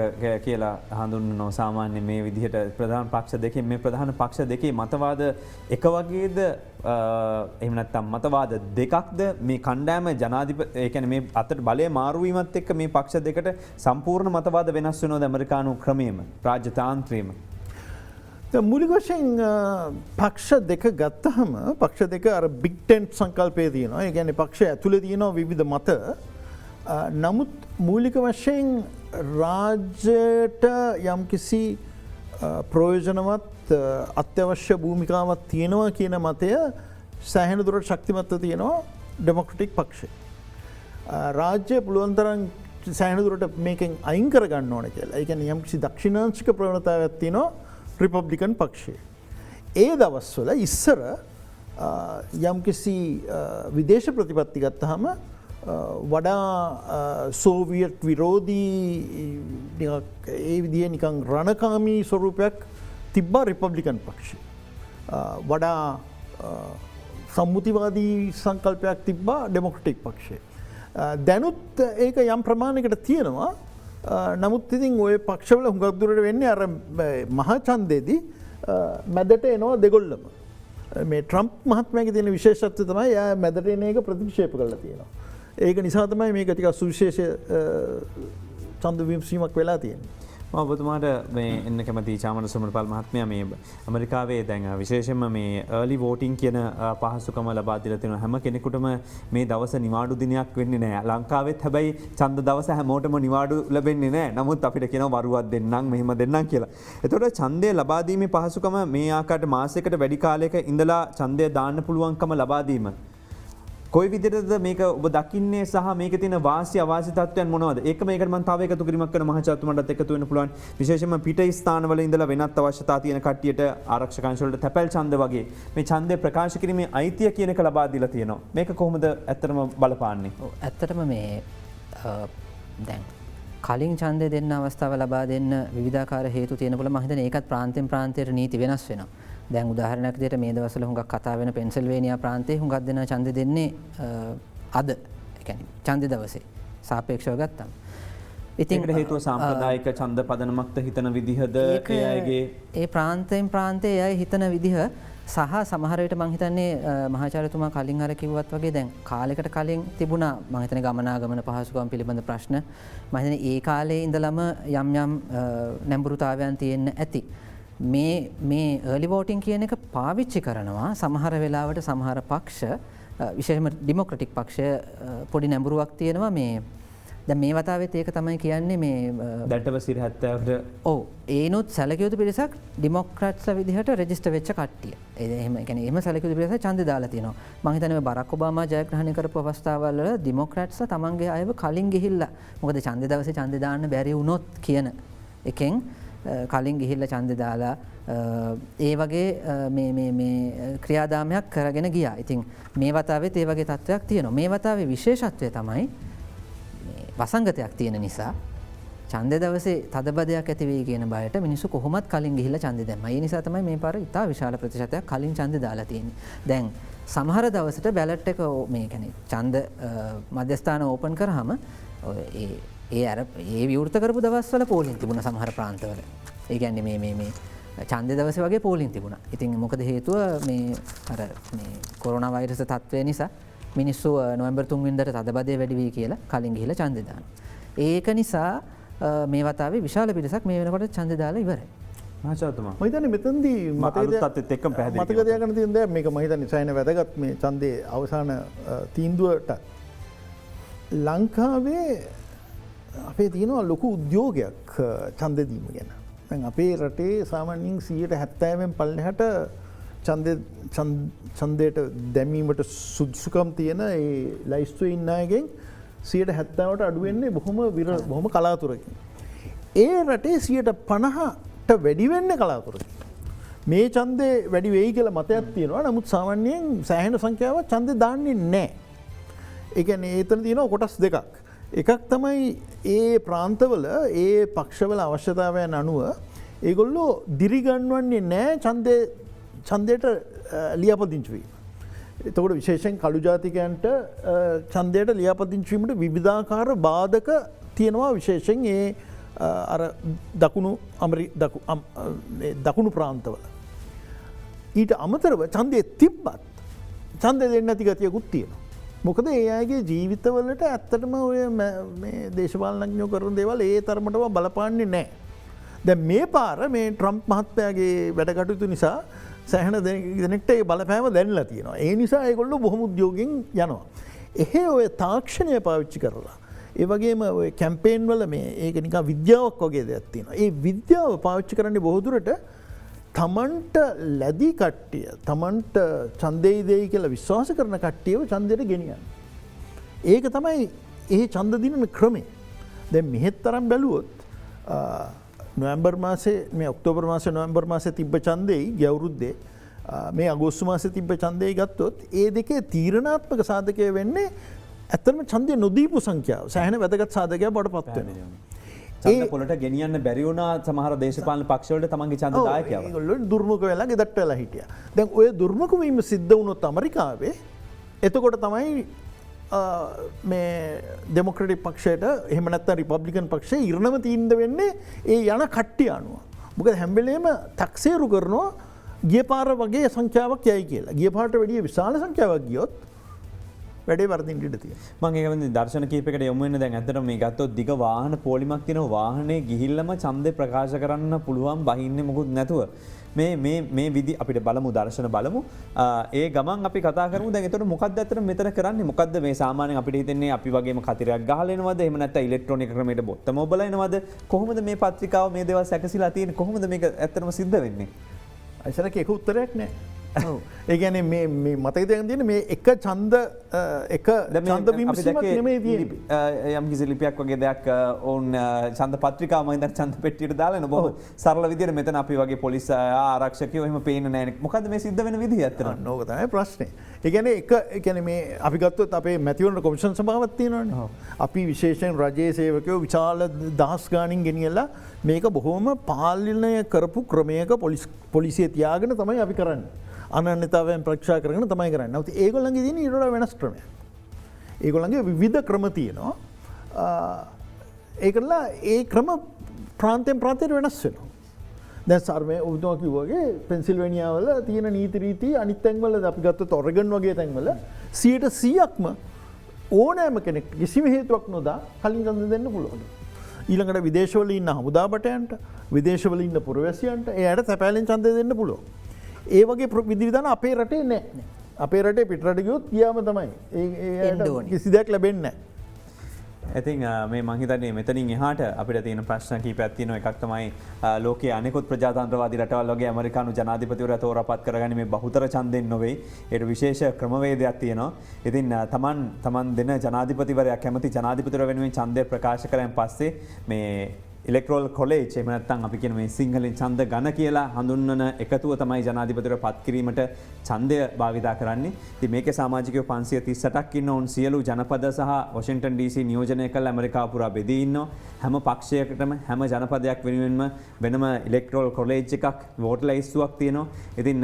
කියලා හඳුන්වනවා සාමාන්‍ය මේ විදිහට ප්‍රධාන පක්ෂ දෙකේ මේ ප්‍රධාන පක්ෂ දෙකේ මතවාද එක වගේද එහෙම නැත්නම් මතවාද දෙකක්ද මේ කණ්ඩායම ජනාධිපති ඒ කියන්නේ මේ අතට බලය මාරු වීමත් එක්ක මේ පක්ෂ දෙකට සම්පූර්ණ මතවාද වෙනස් වෙනවද ඇමරිකානු ක්‍රමයේම රාජ්‍යතාන්ත්‍රයේම? මූලික වශයෙන් පක්ෂ දෙක ගත්තහම පක්ෂ දෙක අර බිග් ටෙන්ට් සංකල්පය තියෙනවා. ඒ කියන්නේ පක්ෂ ඇතුලේ තියෙනවා විවිධ මත. නමුත් මූලික වශයෙන් රාජ්‍යයට යම්කිසි ප්‍රයෝජනවත් අත්‍යවශ්‍ය භූමිකාවක් තියෙනවා කියන මතය සෑහෙන දුරට ශක්තිමත්ව තියෙනවා ඩෙමොක්‍රටික් පක්ෂය. රාජ්‍ය පුළුවන් තරම් සෑහෙන දුරට මේකෙන් අයින් කරගන්න ඕන කියලා. ඒ කියන්නේ යම්කිසි දක්ෂිණාංශික ප්‍රවණතාවයක් තියෙනවා රිපබ්ලිකන් පක්ෂයේ. ඒ දවස්වල ඉස්සර යම්කිසි විදේශ ප්‍රතිපත්ති ගත්තහම වඩා සෝවියට් විරෝධී ඒ විදිහ නිකං රණකාමී ස්වරූපයක් තිබ්බා රිපබ්ලිකන් පක්ෂ. වඩා සම්මුතිවාදී සංකල්පයක් තිබ්බා ඩෙමොක්‍රටික් පක්ෂය. දැනුත් ඒක යම් ප්‍රමාණයකට තියෙනවා. නමුත් ඉතින් ඔය පක්ෂවල හුඟක් දුරට වෙන්නේ අර මහාචන්දයේදී මැදට එනවා දෙගොල්ලම. මේ ට්‍රම්ප් මහත්මයාගේ තියෙන විශේෂත්වය තමයි එයා මැදට එන එක ප්‍රතික්ෂේප කරලා තියෙනවා. ඒක නිසා තමයි මේක ටිකක් සුවිශේෂ ඡන්ද විමසීමක් වෙලා තියෙන්නේ. ඔබතුමාට මේ එන්න කැමති චාමර සුමනපල් මහත්මයා මේ ඇමරිකාවේ දැන් විශේෂයෙන්ම මේ early voting කියන පහසුකම ලබා දීලා තියෙනවා. හැම කෙනෙකුටම මේ දවස නිවාඩු දිනයක් වෙන්නේ නැහැ. ලංකාවෙත් හැබැයි ඡන්ද දවස හැමෝටම නිවාඩු ලැබෙන්නේ නැහැ. නමුත් අපිට කියනවා වරුවක් දෙන්නම් මෙහෙම දෙන්නම් කියලා. එතකොට ඡන්දය ලබා දීමේ පහසුකම මේ ආකාරයට මාසයකට වැඩි කාලයක ඉඳලා ඡන්දය දාන්න පුළුවන්කම ලබා දීම කොයි විදිහටද මේක ඔබ දකින්නේ සහ මේකේ තියෙන වාසි අවාසි තත්ත්වයන් මොනවද? ඒක මේකට මම තව එකතු කිරීමක් කරන මහචාතුමාටත් එකතු වෙන්න පුළුවන්. විශේෂයෙන්ම පිට ස්ථානවල ඉඳලා වෙනත් අවශ්‍යතා තියෙන කට්ටියට ආරක්ෂක අංශ වලට තැපැල් ඡන්ද වගේ මේ ඡන්දය ප්‍රකාශ කිරීමේ අයිතිය කියන එක ලබා දීලා තියෙනවා. මේක කොහොමද ඇත්තටම බලපාන්නේ? ඇත්තටම මේ දැන් කලින් ඡන්දය දෙන්න අවස්ථාව ලබා දෙන්න විවිධාකාර හේතු තියෙන බල මම හිතන්නේ ඒකත් ප්‍රාන්තයෙන් ප්‍රාන්තයට නීති වෙනස් වෙනවා. දැන් උදාහරණයක් විදිහට මේ දවස්වල හුඟක් කතා වෙන පෙන්සිල්වේනියා ප්‍රාන්තයේ හුඟක් දෙනා ඡන්ද දෙන්නේ අද ඒ කියන්නේ ඡන්ද දවසේ සාපේක්ෂව ගත්තම. ඉතින් ඒකට හේතුව සාම්ප්‍රදායික ඡන්ද පදනමක්ද හිතන විදිහද ඒ අයගේ ඒ ප්‍රාන්තයෙන් ප්‍රාන්තයේ අය හිතන විදිහ සහ සමහර විට මම හිතන්නේ මහාචාර්යතුමා කලින් අර කිව්වත් වගේ දැන් කාලයකට කලින් තිබුණා මම හිතන්නේ ගමනාගමන පහසුකම් පිළිබඳ ප්‍රශ්න මම හිතන්නේ ඒ කාලේ ඉඳලම යම් යම් නැඹුරුතාවයන් තියෙන්න ඇති. මේ early voting කියන එක පාවිච්චි කරනවා සමහර වෙලාවට සමහර පක්ෂ විශේෂයෙන්ම ඩෙමොක්‍රටික් පක්ෂය පොඩි නැඹුරුවක් තියෙනවා මේ දැන් මේ වතාවෙත් ඒක තමයි කියන්නේ මේ දැටව සිරහත්තට ඔව් ඒනොත් සැලකිය යුතු පිරිසක් ඩෙමොක්‍රැට්ස්ලා විදිහට රෙජිස්ටර් වෙච්ච කට්ටිය. එහෙම කියන්නේ එහෙම සැලකිය යුතු පිරිසක් ඡන්දය දාලා තියෙනවා. මම හිතන්නේ මේ බරක් ඔබාමා ජයග්‍රහණය කරපු අවස්ථාවල් වල ඩෙමොක්‍රැට්ස්ලා තමන්ගේ අයව කලින් ගිහිල්ලා මොකද ඡන්දය දවසේ ඡන්දය දාන්න බැරි වුණොත් කියන එකෙන් කලින් ගිහිල්ලා ඡන්දය දාලා ඒ වගේ මේ ක්‍රියාදාමයක් කරගෙන ගියා. ඉතින් මේ වතාවෙත් ඒ වගේ තත්ත්වයක් තියෙනවා. මේ වතාවේ විශේෂත්වය තමයි මේ වසංගතයක් තියෙන නිසා ඡන්දය දවසේ තදබදයක් ඇති වෙයි කියන බයට මිනිස්සු කොහොමත් කලින් ගිහිල්ලා ඡන්දය දැම්මා. ඒ නිසා තමයි මේ පාර ඉතා විශාල ප්‍රතිශතයක් කලින් ඡන්දය දාලා තියෙන්නේ. දැන් සමහර දවසට බැලට් එක මේ කියන්නේ ඡන්ද මධ්‍යස්ථාන ඕපන් කරාම ඒ විවෘත කරපු දවස්වල පෝලිං තිබුණා සමහර ප්‍රාන්තවල. ඒ කියන්නේ මේ ඡන්දය දවසේ වගේ පෝලිං තිබුණා. ඉතින් මොකද හේතුව මේ අර මේ කොරෝනා වෛරස් තත්ත්වය නිසා මිනිස්සු නොවැම්බර් 3 වෙනිදාට තදබදය වැඩි වෙයි කියලා කලින් ගිහිල්ලා ඡන්දය දානවා. ඒක නිසා මේ වතාවේ විශාල පිරිසක් මේ වෙනකොට ඡන්දය දාලා ඉවරයි. මහාචාර්යතුමා මහිතන මෙතන්දී අලුත් එක්කම පැහැදිලි කිරීමක්. මතකදයගන තියද මේක මහිතන සයන වැදගත් මේ චන්දය අවසාන තීන්දුවට ලංකාවේ අපේ තියෙනවා ලොකු උද්‍යෝගයක් චන්දදීම ගැන. අපේ රටේ සාමාන්‍යින් 70% පල්ලෙහට චන්දයට දැමීමට සුදුසුකම් තියෙන ඒ ලයිස්තුව ඉන්නයගෙන් 70%ට අඩුවෙන්නේ බොහොම කලාතුරකින්. ඒ රටේ 50%ට වැඩිවෙන්න කලාතුරකින්. මේ චන්දය වැඩි වෙයි කියල මතයක් තියෙනවා නමුත් සාමාන්‍යයෙන් සෑහෙන සංඛ්‍යාව චන්ද දාන්නේ නෑ. එකන ඒතන තියෙනවා කොටස් දෙකක්. එකක් තමයි ඒ ප්‍රාන්තවල ඒ පක්ෂවල අවශ්‍යතාවයන් අනුව ඒගොල්ලෝ දිරිගන්වන්නේ නෑ චන්දයට ලියාපදිංචුවීම. එතකොට විශේෂෙන් කළු ජාතිකයන්ට චන්දයට ලියාපදිංචවීමට විවිධාකාර බාධක තියෙනවා විශේෂෙන් ඒ අර දකුණු ප්‍රාන්තවල. ඊට අමතරව චන්දය තිබ්බත් චන්ද දෙන්න ඇති ගතියකුත් තියෙනවා. මොකද ඒ අයගේ ජීවිතවලට ඇත්තටම ඔය දේශපාලනඥයෝ කරන දේවල් ඒ තරමටම බලපාන්නේ නෑ. දැ මේ පාර මේ ට්‍රම්ප් මහත්පයාගේ වැඩකටයුතු නිසා සෑහන දෙනෙක්ට ඒ බලපෑම දැන්ලා තියෙනවා. ඒ නිසා ඒගොල්ලු බොහොම උද්‍යෝගින් යනවා. එහෙ ඔය තාක්ෂණය පාවිච්චි කරලා. ඒ වගේම කැම්පේන් වල මේ ඒක නිකා විද්‍යාවක් වගේ දෙයක් තියෙනවා. ඒ විද්‍යාව පාවිච්චි කරන්නේ බොහෝදුරට තමන්ට ලැදි කට්ටිය තමන්ට චන්දෙයි දෙයි කියලා විශ්වාස කරන කට්ටියව චන්දයට ගෙනියන්න. ඒක තමයි ඒ චන්ද දිනන ක්‍රමේ. දැන් මෙහෙත් තරම් බැලුවොත් නොවැම්බර් මාසේ මේ ඔක්තෝබර් මාසේ නොවැම්බර් මාසේ තිබ්බ ඡන්දෙයි ගෞරුද්දේ මේ අගෝස්තු මාසේ තිබ්බ ඡන්දෙයි ගත්තොත් ඒ දෙකේ තීරණාත්මක සාධකය වෙන්නේ ඇත්තටම ඡන්දය නොදීපු සංඛ්‍යාව. සෑහෙන වැදගත් සාධකයක් බවට පත් වෙනවා. ඡන්ද පොලට ගෙනියන්න බැරි වුණා සමහර දේශපාලන පක්ෂවලට තමන්ගේ ඡන්ද දායකයව. ඒගොල්ලෝ දුර්මුඛ වෙලා ගෙදරට වෙලා හිටියා. දැන් ඔය දුර්මුඛ වීම සිද්ධ වුණොත් ඇමරිකාවේ එතකොට තමයි මේ ඩෙමොක්‍රටික් පක්ෂයට එහෙම නැත්නම් රිපබ්ලිකන් පක්ෂයේ ඉරණම තීන්දුව වෙන්නේ ඒ යන කට්ටිය අනුව. මොකද හැම වෙලේම තක්සේරු කරනවා ගිය පාර වගේ සංඛ්‍යාවක් යයි කියලා. ගිය පාරට වැඩිය විශාල සංඛ්‍යාවක් ගියොත් වැඩේ වර්ධින්න ඉඩ තියෙනවා. මම ඒක වෙන්නේ දර්ශන කීපයකට යොමු වෙන්න දැන් ඇත්තටම මේ ගත්තොත් දිග වාහන පොලිමක් තියෙන වාහනේ ගිහිල්ලාම ඡන්දේ ප්‍රකාශ කරන්න පුළුවන් බහින්නේ මොකුත් නැතුව මේ විදි අපිට බලමු දර්ශන බලමු. ඒ ගමන් අපි කතා කරමු දැන් එතකොට මොකක්ද ඇත්තට මෙතන කරන්නේ මොකක්ද මේ සාමාන්‍යයෙන් අපිට හිතෙන්නේ අපි වගේම කතිරයක් ගහලා එනවද එහෙම නැත්නම් ඉලෙක්ට්‍රොනික ක්‍රමයට බොත්තම ඔබලා එනවද කොහොමද මේ පත්‍රිකාව මේ දේවල් සැකසීලා තියෙන්නේ කොහොමද මේක ඇත්තටම සිද්ධ වෙන්නේ? අයිසරක එක උත්තරයක් නෑ. ඒගැන මේ මතකතයන් තියෙන මේ එක චන්ද එක චන්ද විමසීමක් නෙමේ තියෙන්නේ. යම් කිසි ලිපියක් වගේ දෙයක් ඔවුන් ඡන්ද පත්‍රිකාවම ඉඳන් ඡන්ද පෙට්ටියට දාලා බොහොම සරල විදියට මෙතන අපි වගේ පොලිස් ආරක්ෂකයෝ එහෙම පේන්නේ නැහැ. මොකද්ද මේ සිද්ධ වෙන විදිහ ඇත්තටම? ඕක තමයි ප්‍රශ්නේ. ඒ කියන්නේ ඒ කියන්නේ මේ අපි ගත්තොත් අපේ මැතිවරණ කොමිෂන් සභාවක් තියෙනවානේ. අපි විශේෂයෙන් රජයේ සේවකයෝ විශාල දහස් ගාණින් ගෙනියලා මේක බොහොම පාලනය කරපු ක්‍රමයක පොලිසිය තියාගෙන තමයි අපි කරන්නේ. අනන්‍යතාවයෙන් ප්‍රක්ෂා කරගෙන තමයි කරන්නේ. නැවත ඒගොල්ලන්ගේ තියෙන ඊට වඩා වෙනස් ක්‍රමයක්. ඒගොල්ලන්ගේ විවිධ ක්‍රම තියෙනවා. ඒකලා ඒ ක්‍රම ප්‍රාන්තයෙන් ප්‍රාන්තයට වෙනස් වෙනවා. දැන් සර්මේ ඔබතුමා කිව්වාගේ පෙන්සිල්වේනියා වල තියෙන නීති රීති අනිත් තැන්වල අපි ගත්තොත් ඔරගන් වගේ තැන්වල 100%ක්ම ඕනෑම කෙනෙක් කිසිම හේතුවක් නොදා කලින් ඡන්ද දෙන්න පුළුවන්. ඊළඟට විදේශවල ඉන්න හමුදාපටයන්ට විදේශවල ඉන්න පුරවැසියන්ට එයාට තැපෑලෙන් ඡන්ද දෙන්න පුළුවන්. ඒ වගේ විධිවිධාන අපේ රටේ නෑ. අපේ රටේ පිටරට ගියොත් ගියාම තමයි. කිසි දෙයක් ලැබෙන්නේ නෑ. ඉතින් මේ මං හිතන්නේ මෙතනින් එහාට අපිට තියෙන ප්‍රශ්න කීපයක් තියෙනවා. එකක් තමයි ලෝකයේ අනෙකුත් ප්‍රජාතන්ත්‍රවාදී රටවල් වගේ ඇමරිකානු ජනාධිපතිවරයා තෝරාපත් කරගන්නේ මේ බහුතර ඡන්දෙන් නෙවෙයි. ඒකට විශේෂ ක්‍රමවේදයක් තියෙනවා. ඉතින් තමන් දෙන ජනාධිපතිවරයා කැමති ජනාධිපතිවරයා වෙනුවෙන් ඡන්දය ප්‍රකාශ කරන් පස්සේ මේ ඉලෙක්ට්‍රෝල් කොලේජ් එහෙම නැත්නම් අපි කියන මේ සිංහලෙන් ඡන්ද ගණ කියලා හඳුන්වන එකතුව තමයි ජනාධිපතිවරයා පත් කිරීමට ඡන්දය භාවිතා කරන්නේ. ඉතින් මේකේ සමාජිකයෝ 538ක් ඉන්න උන් සියලු ජනපද සහ වොෂින්ටන් DC නියෝජනය කළ ඇමරිකාව පුරා බෙදී ඉන්නවා. හැම පක්ෂයකටම හැම ජනපදයක් වෙනුවෙන්ම වෙනම ඉලෙක්ට්‍රෝල් කොලේජ් එකක් වෝට් ලයිස්තුවක් තියෙනවා. ඉතින්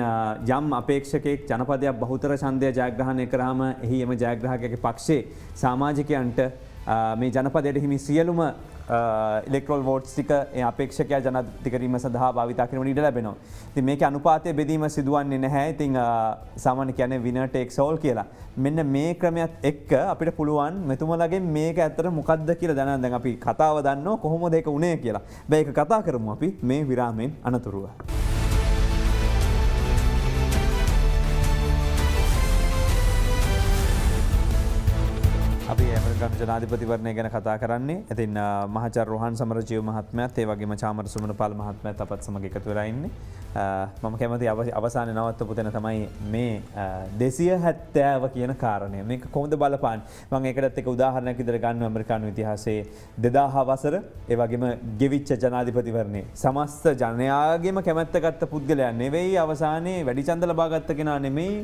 යම් අපේක්ෂකෙක් ජනපදයක් බහුතර ඡන්දය ජයග්‍රහණය කරාම එහි එම ජයග්‍රාහකයාගේ පක්ෂයේ සමාජිකයන්ට මේ ජනපදයට හිමි සියලුම ඉලෙක්ට්‍රෝල් වෝට්ස් ටික අපේක්ෂකයා ජනාධිපති කිරීම සඳහා භාවිතා කිරීමට ඉඩ ලැබෙනවා. ඉතින් මේකේ අනුපාතය බෙදීම සිදුවන්නේ නැහැ. ඉතින් සාමාන්‍ය කියන්නේ winner takes all කියලා. මෙන්න මේ ක්‍රමයක් එක්ක අපිට පුළුවන් මෙතුමලගෙන් මේක ඇත්තට මොකක්ද කියලා දැනගන්න. දැන් අපි කතාව දන්නවා කොහොමද ඒක උනේ කියලා. හැබැයි ඒක කතා කරමු අපි මේ විරාමයෙන් අනතුරුව. අපි ඇමරිකන් ජනාධිපතිවරණය ගැන කතා කරන්නේ. ඉතින් මහාචාර්ය රෝහන් සමරජීව මහත්මයාත් ඒ වගේම චාමර සුමනපාල මහත්මයාත් අපත් සමග එකතු වෙලා ඉන්නේ. මම කැමති අවසානයේ නවත්තපු තැන තමයි මේ 270 කියන කාරණය. මේක කොහොමද බලපාන්නේ? මම ඒකටත් එක උදාහරණයක් විදිහට ගන්නවා ඇමරිකානු ඉතිහාසයේ 2000 වසර ඒ වගේම ගෙවිච්ච ජනාධිපතිවරණය. සමස්ත ජනයාගේම කැමැත්ත ගත්ත පුද්ගලයා නෙවෙයි අවසානයේ වැඩි ඡන්ද ලබා ගත්ත කෙනා නෙමෙයි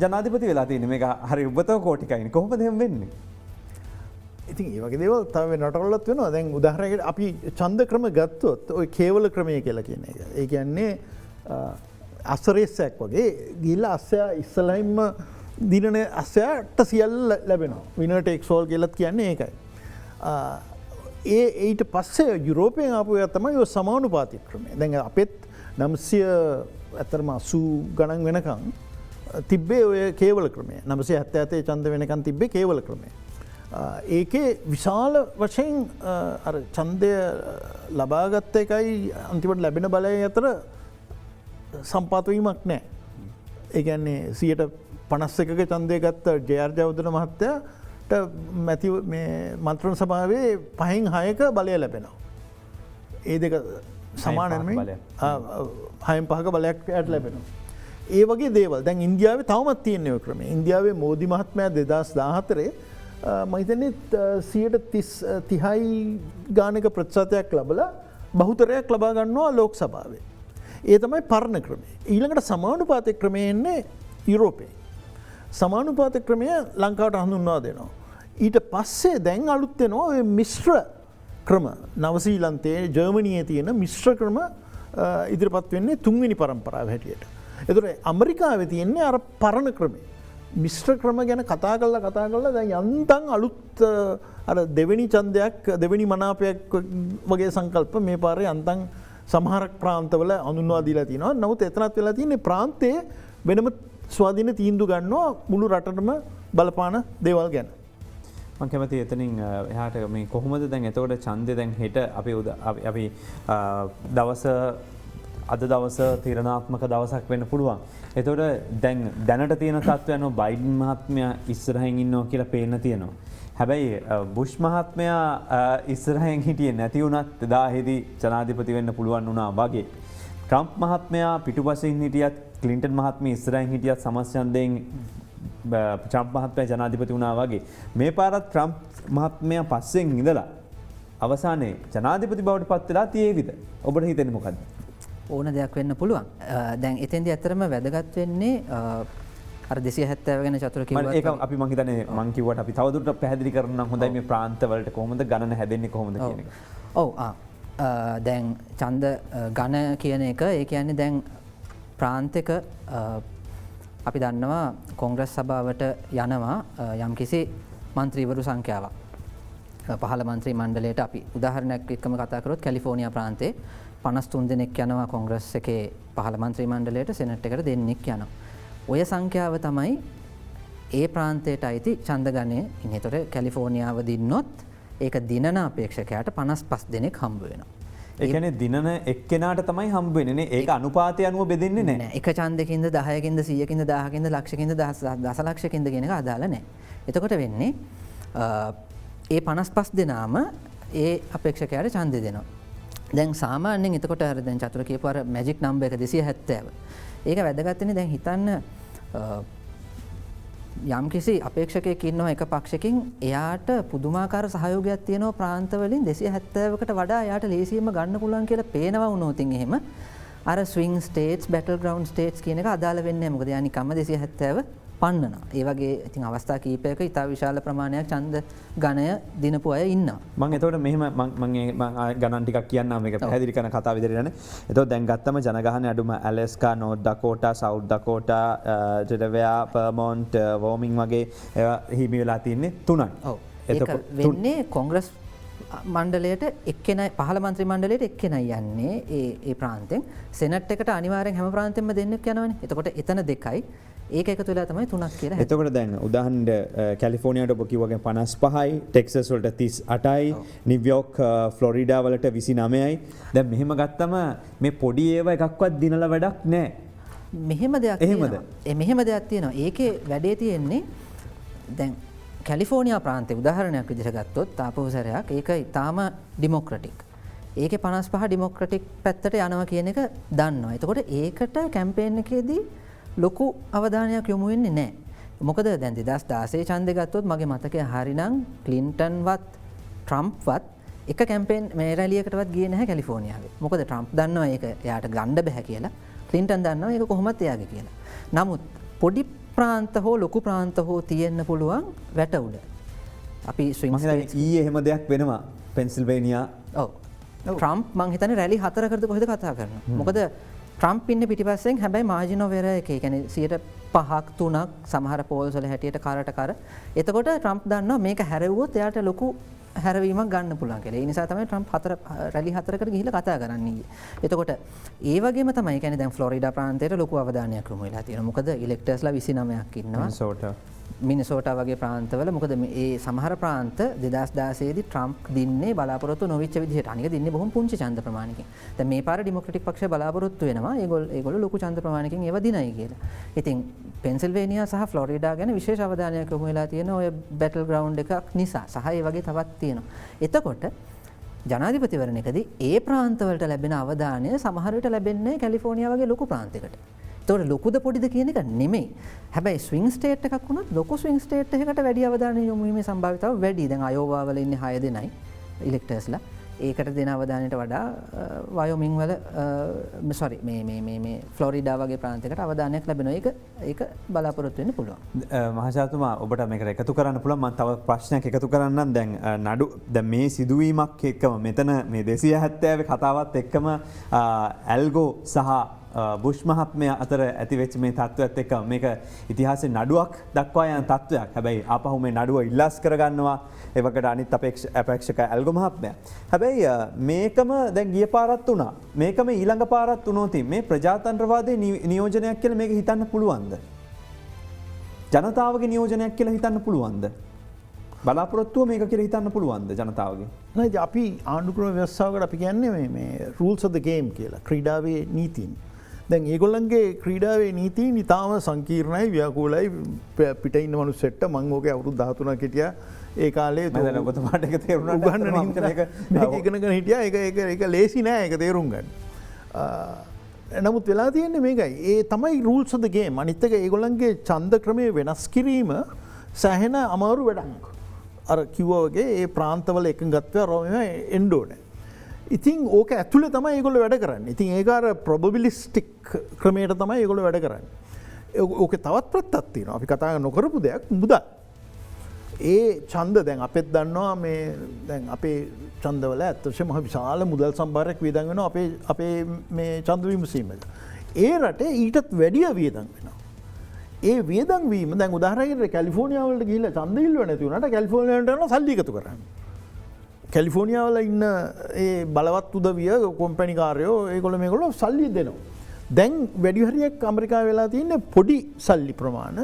ජනාධිපති වෙලා තියෙන. මේක හරි උබතව කෝටිකයින් කොහොමද එහෙම වෙන්නේ? ඉතින් ඒ වගේ දේවල් තව රටවලත් වෙනවා. දැන් උදාහරණයකට අපි ඡන්ද ක්‍රම ගත්තොත් ඔය කේවල ක්‍රමය කියලා කියන එක. ඒ කියන්නේ අසරේස්සයක් වගේ ගිහිල්ලා අස්සයා ඉස්සලයින්ම දිනන අස්සයාට සියල්ල ලැබෙනවා. winner takes all කියලාත් කියන්නේ ඒකයි. ඊට පස්සේ යුරෝපයෙන් ආපු එක තමයි ඔය සමානුපාතික ක්‍රමය. දැන් අපෙත් 980 ගණන් වෙනකන් තිබ්බේ ඔය කේවල ක්‍රමය. 977 ඡන්ද වෙනකන් තිබ්බේ කේවල ක්‍රමය. ඒකේ විශාල වශයෙන් අර ඡන්දය ලබාගත්ත එකයි අන්තිමට ලැබෙන බලය අතර සම්පාත වීමක් නැහැ. ඒ කියන්නේ 51ක ඡන්දය ගත්ත ජේ.ආර්. ජයවර්ධන මහත්තයාට මන්ත්‍රණ සභාවේ 5න් 6ක බලය ලැබෙනවා. ඒ දෙක සමාන නෙමෙයි. 6න් 5ක බලයක් යට ලැබෙනවා. ඒ වගේ දේවල් දැන් ඉන්දියාවේ තවමත් තියෙන ඔය ක්‍රමය. ඉන්දියාවේ මෝදි මහත්මයා 2014 මම හිතන්නේ 30යි ගානක ප්‍රතිශතයක් ලැබලා බහුතරයක් ලබා ගන්නවා ලෝක සභාවේ. ඒ තමයි පරණ ක්‍රමය. ඊළඟට සමානුපාතික ක්‍රමය එන්නේ යුරෝපයේ. සමානුපාතික ක්‍රමය ලංකාවට හඳුන්වා දෙනවා. ඊට පස්සේ දැන් අලුත් වෙනවා ඔය මිශ්‍ර ක්‍රම. නවසීලන්තයේ ජර්මනියේ තියෙන මිශ්‍ර ක්‍රම ඉදිරිපත් වෙන්නේ 3වෙනි පරම්පරාව හැටියට. එතකොට ඇමරිකාවේ තියෙන්නේ අර පරණ ක්‍රමය. මිශ්‍ර ක්‍රම ගැන කතා කරලා දැන් යන්තම් අලුත් අර දෙවෙනි ඡන්දයක් දෙවෙනි මනාපයක් වගේ සංකල්ප මේ පාරේ යන්තම් සමහරක් ප්‍රාන්තවල හඳුන්වා දීලා තිනවා. නමුත් එතනත් වෙලා තියෙන්නේ ප්‍රාන්තයේ වෙනම ස්වාධීන තීන්දුව ගන්නවා මුළු රටටම බලපාන දේවල් ගැන. මම කැමති එතනින් එහාට මේ කොහොමද දැන් එතකොට ඡන්දය දැන් හෙට අපි දවස අද දවස තීරණාත්මක දවසක් වෙන්න පුළුවන්. එතකොට දැන් දැනට තියෙන තත්ත්වයන් බයිඩන් මහත්මයා ඉස්සරහින් ඉන්නවා කියලා පේන්න තියෙනවා. හැබැයි බුෂ් මහත්මයා ඉස්සරහින් හිටියේ නැති වුණත් එදාෙහිදී ජනාධිපති වෙන්න පුළුවන් වුණා වගේ. ට්‍රම්ප් මහත්මයා පිටුපසින් හිටියත් ක්ලින්ටන් මහත්මිය ඉස්සරහින් හිටියත් සමස්තයෙන් ට්‍රම්ප් මහත්මයා ජනාධිපති වුණා වගේ. මේ පාරත් ට්‍රම්ප් මහත්මයා පස්සෙන් ඉඳලා අවසානයේ ජනාධිපති බවට පත් වෙලා තියෙවිද? ඔබට හිතෙන්නේ මොකද්ද? ඕන දෙයක් වෙන්න පුළුවන්. දැන් එතෙන්දී ඇත්තටම වැදගත් වෙන්නේ අර 270 ගැන චතුර කිව්වා. ඒක අපි මං හිතන්නේ මං කිව්වට අපි තවදුරටත් පැහැදිලි කරන්න නම් හොඳයි මේ ප්‍රාන්තවලට කොහොමද ගණන හැදෙන්නේ කොහොමද කියන එක. ඔව් දැන් ඡන්ද ඝන කියන එක ඒ කියන්නේ දැන් ප්‍රාන්තයක අපි දන්නවා කොංග්‍රස් සභාවට යනවා යම්කිසි මන්ත්‍රීවරු සංඛ්‍යාවක්. 15 මන්ත්‍රී මණ්ඩලයට අපි උදාහරණයක් එක්කම කතා කරොත් කැලිෆෝනියා ප්‍රාන්තයේ 53 දෙනෙක් යනවා කොංග්‍රස් එකේ 15 මන්ත්‍රී මණ්ඩලයට සෙනට් එකට දෙන්නෙක් යනවා. ඔය සංඛ්‍යාව තමයි ඒ ප්‍රාන්තයට අයිති ඡන්ද ගණය. ඉන්නතොර කැලිෆෝනියාව දින්නොත් ඒක දිනන අපේක්ෂකයාට 55 දෙනෙක් හම්බ වෙනවා. ඒ කියන්නේ දිනන එක්කෙනාට තමයි හම්බ වෙන්නේ නේ. ඒක අනුපාතය අනුව බෙදෙන්නේ නැහැ. නෑ. එක ඡන්දකින්ද 10කින්ද 100කින්ද 1000කින්ද ලක්ෂකින්ද දසලක්ෂකින්ද කියන එක අදාළ නැහැ. එතකොට වෙන්නේ ඒ 55 දෙනාම ඒ අපේක්ෂකයාට ඡන්දය දෙනවා. දැන් සාමාන්‍යයෙන් එතකොට අර දැන් චතුර කියපු අර මැජික් නම්බර් එක 270. ඒක වැදගත් වෙන්නේ දැන් හිතන්න යම්කිසි අපේක්ෂකයෙක් ඉන්නවා එක පක්ෂකින් එයාට පුදුමාකාර සහයෝගයක් තියෙනවා ප්‍රාන්තවලින් 270කට වඩා එයාට ලේසියෙන්ම ගන්න පුළුවන් කියලා පේනවා වුණොත් එහෙම අර swing States battle ground States කියන එක අදාළ වෙන්නේ නැහැ. මොකද යා නිකම්ම 270 පන්නනවා. ඒ වගේ ඉතින් අවස්ථා කීපයක ඉතා විශාල ප්‍රමාණයක් ඡන්ද ගණය දිනපු අය ඉන්නවා. මම එතකොට මෙහෙම මම ගණන් ටිකක් කියන්නම් මේක පැහැදිලි කරන කතාව විදිහට යන්නේ. එතකොට දැන් ගත්තම ජනගහනය අඩුම ඇලස්කා, නෝර්ත් ඩකෝටා, සවුත් ඩකෝටා, ඩෙලවෙයා, වර්මොන්ට්, වෝමින් වගේ ඒවා හිමි වෙලා තින්නේ 3යි. ඔව්. ඒක වෙන්නේ කොංග්‍රස් මණ්ඩලයට එක්කෙනයි පහළ මන්ත්‍රී මණ්ඩලයට එක්කෙනයි යන්නේ ඒ ප්‍රාන්තෙන් සෙනට් එකට අනිවාර්යෙන් හැම ප්‍රාන්තෙම දෙන්නෙක් යනවනේ. එතකොට එතන දෙකයි. ඒක එකතු වෙලා තමයි 3ක් කියලා. එතකොට දැන් උදාහරණයට කැලිෆෝනියාවට ඔබ කිව්වා වගේ 55යි, ටෙක්සස් වලට 38යි, නිව්යෝක් ෆ්ලොරිඩා වලට 29යි. දැන් මෙහෙම ගත්තම මේ පොඩි ඒවා එකක්වත් දිනලා වැඩක් නැහැ. මෙහෙම දෙයක් තියෙනවා. මෙහෙම දෙයක් තියෙනවා. ඒකේ වැඩේ තියෙන්නේ දැන් කැලිෆෝනියා ප්‍රාන්තයේ උදාහරණයක් විදිහට ගත්තොත් තාපෝසරයක් ඒක ඊටාම ඩෙමොක්‍රටික්. ඒකේ 55 ඩෙමොක්‍රටික් පැත්තට යනවා කියන එක දන්නවා. එතකොට ඒකට කැම්පේන් එකේදී ලොකු අවධානයක් යොමු වෙන්නේ නැහැ. මොකද දැන් 2016 ඡන්දේ ගත්තොත් මගේ මතකය හරිනම් ක්ලින්ටන්වත් ට්‍රම්ප්වත් එක කැම්පේන් මේ රැලියකටවත් ගියේ නැහැ කැලිෆෝනියාවේ. මොකද ට්‍රම්ප් දන්නවා ඒක එයාට ගන්න බෑ කියලා. ක්ලින්ටන් දන්නවා ඒක කොහොමත් එයාගේ කියලා. නමුත් පොඩි ප්‍රාන්ත හෝ ලොකු ප්‍රාන්ත හෝ තියෙන්න පුළුවන් වැට උඩ. අපි ස්විං ස්ටේට්ස් ඊයේ එහෙම දෙයක් වෙනවා පෙන්සිල්වේනියා. ඔව්. ට්‍රම්ප් මං හිතන්නේ රැලි 4කටද කොහෙද කතා කරනවා. මොකද ට්‍රම්ප් ඉන්නේ පිටිපස්සෙන් හැබැයි මාජින් ඔෆ් එරර් එකේ කියන්නේ 5ක් 3ක් සමහර පෝල්ස් වල හැටියට කරට කර. එතකොට ට්‍රම්ප් දන්නවා මේක හැරෙව්වොත් එයාට ලොකු හැරවීමක් ගන්න පුළුවන් කියලා. ඒ නිසා තමයි ට්‍රම්ප් රැලි 4කට ගිහිල්ලා කතා කරන්නේ. එතකොට ඒ වගේම තමයි කියන්නේ දැන් ෆ්ලොරිඩා ප්‍රාන්තයට ලොකු අවධානයක් යොමු වෙලා තියෙනවා. මොකද ඉලෙක්ටර්ස්ලා 29ක් ඉන්නවා. මිනිසෝටා වගේ ප්‍රාන්තවල මොකද මේ සමහර ප්‍රාන්ත 2016 දී ට්‍රම්ප් දින්නේ බලාපොරොත්තු නොවිච්ච විදිහට අනික දින්නේ බොහොම පුංචි ඡන්ද ප්‍රමාණයකින්. දැන් මේ පාර ඩෙමොක්‍රැටික් පක්ෂය බලාපොරොත්තු වෙනවා ඒගොල්ලෝ ලොකු ඡන්ද ප්‍රමාණයකින් ඒව දිනයි කියලා. ඉතින් පෙන්සිල්වේනියා සහ ෆ්ලොරිඩා ගැන විශේෂ අවධානයක් යොමු වෙලා තියෙන ඔය බැටල් ග්‍රවුන්ඩ් එකක් නිසා සහ ඒ වගේ තවත් තියෙනවා. එතකොට ජනාධිපතිවරණයකදී ඒ ප්‍රාන්තවලට ලැබෙන අවධානය සමහර විට ලැබෙන්නේ කැලිෆෝනියා වගේ ලොකු ප්‍රාන්තයකට. ඒතකොට ලොකුද පොඩිද කියන එක නෙමෙයි. හැබැයි ස්විං ස්ටේට් එකක් වුණත් ලොකු ස්විං ස්ටේට් එකකට වැඩි අවධානය යොමු වීමේ සම්භාවිතාව වැඩි. දැන් අයෝවා වල ඉන්නේ 6 දෙනයි ඉලෙක්ටර්ස්ලා. ඒකට දෙන අවධානයට වඩා වයෝමින් වල මේ ෆ්ලොරිඩා වගේ ප්‍රාන්තයකට අවධානයක් ලැබෙනවා. ඒක බලාපොරොත්තු වෙන්න පුළුවන්. මහාචාර්යතුමා ඔබට මේකට එකතු කරන්න පුළුවන්. මම තව ප්‍රශ්නයක් එකතු කරන්නම්. දැන් නඩු දැන් මේ සිදුවීමක් එක්කම මෙතන මේ 270 කතාවත් එක්කම ඇල්ගෝ සහ බුෂ් මහත්මයා අතර ඇතිවෙච්ච මේ තත්ත්වයත් එක්ක මේක ඉතිහාසයේ නඩුවක් දක්වා යන තත්ත්වයක්. හැබැයි ආපහු මේ නඩුව ඉල්ලාස් කරගන්නවා ඒවකට අනිත් අපේක්ෂක ඇල්ගෝ මහත්මයා. හැබැයි මේකම දැන් ගිය පාරත් වුණා. මේකම ඊළඟ පාරත් වුණොත් මේ ප්‍රජාතන්ත්‍රවාදයේ නියෝජනයක් කියලා මේක හිතන්න පුළුවන්ද? ජනතාවගේ නියෝජනයක් කියලා හිතන්න පුළුවන්ද? බලාපොරොත්තුව මේක කියලා හිතන්න පුළුවන්ද ජනතාවගේ? නෑ අපි ආණ්ඩුක්‍රම ව්‍යවස්ථාවකට අපි කියන්නේ මේ rules of the game කියලා. ක්‍රීඩාවේ නීතීන්. දැන් ඒගොල්ලන්ගේ ක්‍රීඩාවේ නීතීන් ඉතාම සංකීර්ණයි ව්‍යාකූලයි පිට ඉන්න මිනිස්සෙක්ට මම ඕකේ අවුරුදු 13ක් හිටියා. ඒ කාලේ ඔබතුමාට ඒක තේරුණා මේක ඉගෙනගෙන හිටියා. ඒක ලේසි නෑ ඒක තේරුම් ගන්න. නමුත් වෙලා තියෙන්නේ මේකයි. ඒ තමයි rules of the game. අනිත් එක ඒගොල්ලන්ගේ ඡන්ද ක්‍රමය වෙනස් කිරීම සෑහෙන අමාරු වැඩක්. අර කිව්වා වගේ ඒ ප්‍රාන්තවල එකඟත්වය රෝමෙම එන්න ඕනේ. ඉතින් ඕක ඇතුළේ තමයි ඒගොල්ලෝ වැඩ කරන්නේ. ඉතින් ඒක අර probabilistic ක්‍රමයට තමයි ඒගොල්ලෝ වැඩ කරන්නේ. ඕකේ තවත් ප්‍රත්‍යක් තියෙනවා. අපි කතා නොකරපු දෙයක් මුදල්. ඒ ඡන්ද දැන් අපෙත් දන්නවා මේ දැන් අපේ ඡන්දවල ඇත්තටම මහ විශාල මුදල් සම්භාරයක් වියදම් වෙනවා අපේ මේ ඡන්ද විමසීමට. ඒ රටේ ඊටත් වැඩිය වියදම් වෙනවා. ඒ වියදම් වීම දැන් උදාහරණයකට කැලිෆෝනියාව වලට ගිහිල්ලා ඡන්ද ඉල්ලුව නැති වුණාට කැලිෆෝනියාවට යනවා සල්ලි එකතු කරන්න. කැලිෆෝනියාව වල ඉන්න ඒ බලවත් උදවිය කොම්පැනි කාර්යෝ ඒගොල්ලෝ මේගොල්ලෝ සල්ලි දෙනවා. දැන් වැඩි හරියක් ඇමරිකාවේ වෙලා තියෙන පොඩි සල්ලි ප්‍රමාණ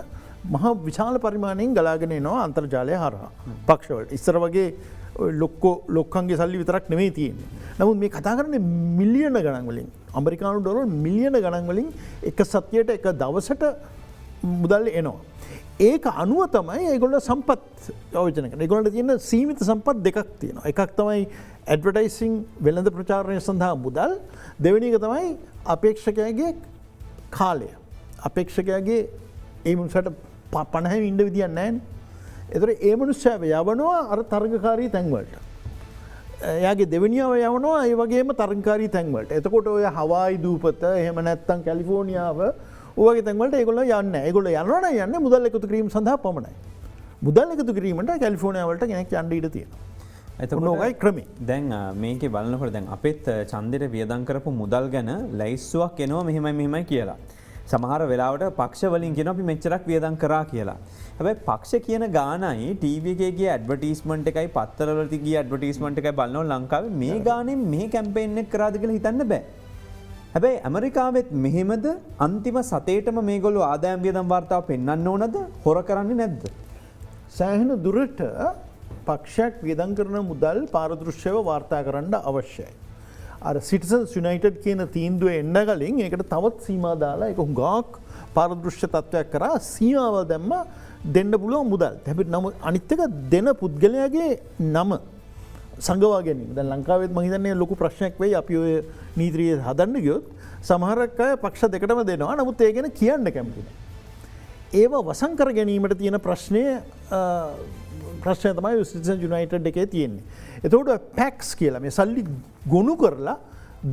මහ විශාල පරිමාණයෙන් ගලාගෙන එනවා අන්තර්ජාලය හරහා පක්ෂවලට. ඉස්සර වගේ ලොක්කන්ගේ සල්ලි විතරක් නෙමෙයි තියෙන්නේ. නමුත් මේ කතා කරන්නේ මිලියන ගණන් වලින් ඇමරිකානු ඩොලර් මිලියන ගණන් වලින් එක සතියට එක දවසට මුදල් එනවා. ඒක අනුව තමයි ඒගොල්ලෝ සම්පත් යෝජන කරන්නේ. ඒගොල්ලන්ට තියෙන සීමිත සම්පත් දෙකක් තියෙනවා. එකක් තමයි ඇඩ්වර්ටයිසිං වෙළඳ ප්‍රචාරණය සඳහා මුදල්. දෙවෙනි එක තමයි අපේක්ෂකයාගේ කාලය. අපේක්ෂකයාගේ ඒ මිනිසාට 50 ඉන්න විදියක් නැහැ නේ. ඒතර ඒ මිනිස්සාව යවනවා අර තරඟකාරී තැන්වලට. එයාගේ දෙවෙනියව යවනවා ඒ වගේම තරඟකාරී තැන්වලට. එතකොට ඔය හවායි දූපත එහෙම නැත්නම් කැලිෆෝනියාව ඔයගේ තැන්වලට ඒගොල්ලෝ යන්නේ නැහැ. ඒගොල්ලෝ යනවා යන්නේ මුදල් එකතු කිරීම සඳහා පමණයි. මුදල් එකතු කිරීමට කැලිෆෝනියාව වලට කෙනෙක් යන්න ඉඩ තියෙනවා. එතකොටයි ක්‍රමේ. දැන් මේකේ බලනකොට දැන් අපිත් ඡන්දෙට වියදම් කරපු මුදල් ගැන ලැයිස්තුවක් එනවා මෙහෙමයි කියලා. සමහර වෙලාවට පක්ෂ වලින් කියන අපි මෙච්චරක් වියදම් කරා කියලා. හැබැයි පක්ෂ කියන ගානයි ටීවී එකේ ගිය ඇඩ්වර්ටයිස්මන්ට් එකයි පත්තරවලට ගිය ඇඩ්වර්ටයිස්මන්ට් එකයි බලනවා ලංකාවේ මේ ගානෙන් මේ කැම්පේන් එක කරාද කියලා හිතන්න බෑ. හැබැයි ඇමරිකාවෙත් මෙහෙමද අන්තිම සතේටම මේගොල්ලෝ ආදායම් වියදම් වාර්තාව පෙන්වන්න ඕනද හොර කරන්නේ නැද්ද? සෑහෙන දුරට පක්ෂයක් වියදම් කරන මුදල් පාරදෘශ්‍යව වාර්තා කරන්න අවශ්‍යයි. අර සිටිසන්ස් යුනයිටඩ් කියන තීන්දුව එන්න කලින් ඒකට තවත් සීමා දාලා ඒක හුඟක් පාරදෘශ්‍ය තත්ත්වයක් කරා සීමාවල් දැම්ම දෙන්න පුළුවන් මුදල්. හැබැයි නම අනිත් එක දෙන පුද්ගලයාගේ නම සංගවා ගැනීම. දැන් ලංකාවෙත් මම හිතන්නේ ලොකු ප්‍රශ්නයක් වෙයි අපි ඔය නීතිය හදන්න ගියොත් සමහරක් අය පක්ෂ දෙකටම දෙනවා. නමුත් ඒ ගැන කියන්න කැමති නැහැ. ඒවා වසන් කර ගැනීමට තියෙන ප්‍රශ්නය තමයි සිටිසන්ස් යුනයිටඩ් එකේ තියෙන්නේ. එතකොට පැක්ස් කියලා මේ සල්ලි ගොනු කරලා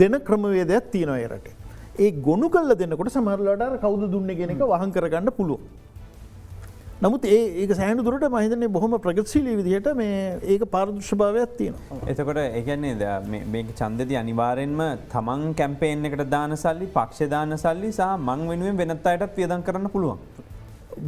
දෙන ක්‍රමවේදයක් තියෙනවා ඒ රටේ. ඒ ගොනු කරලා දෙනකොට සමහරවිට අර කවුද දුන්නේ කියන එක වහං කරගන්න පුළුවන්. නමුත් ඒක සෑහෙන දුරට මම හිතන්නේ බොහොම ප්‍රගතිශීලී විදිහට මේ ඒක පාරදර්ශකභාවයක් තියෙනවා. එතකොට ඒ කියන්නේ මේ ඡන්දෙදී අනිවාර්යෙන්ම තමන් කැම්පේන් එකට දාන සල්ලි, පක්ෂ දාන සල්ලි සහ මං වෙනුවෙන් වෙනත් අයටත් වියදම් කරන්න පුළුවන්.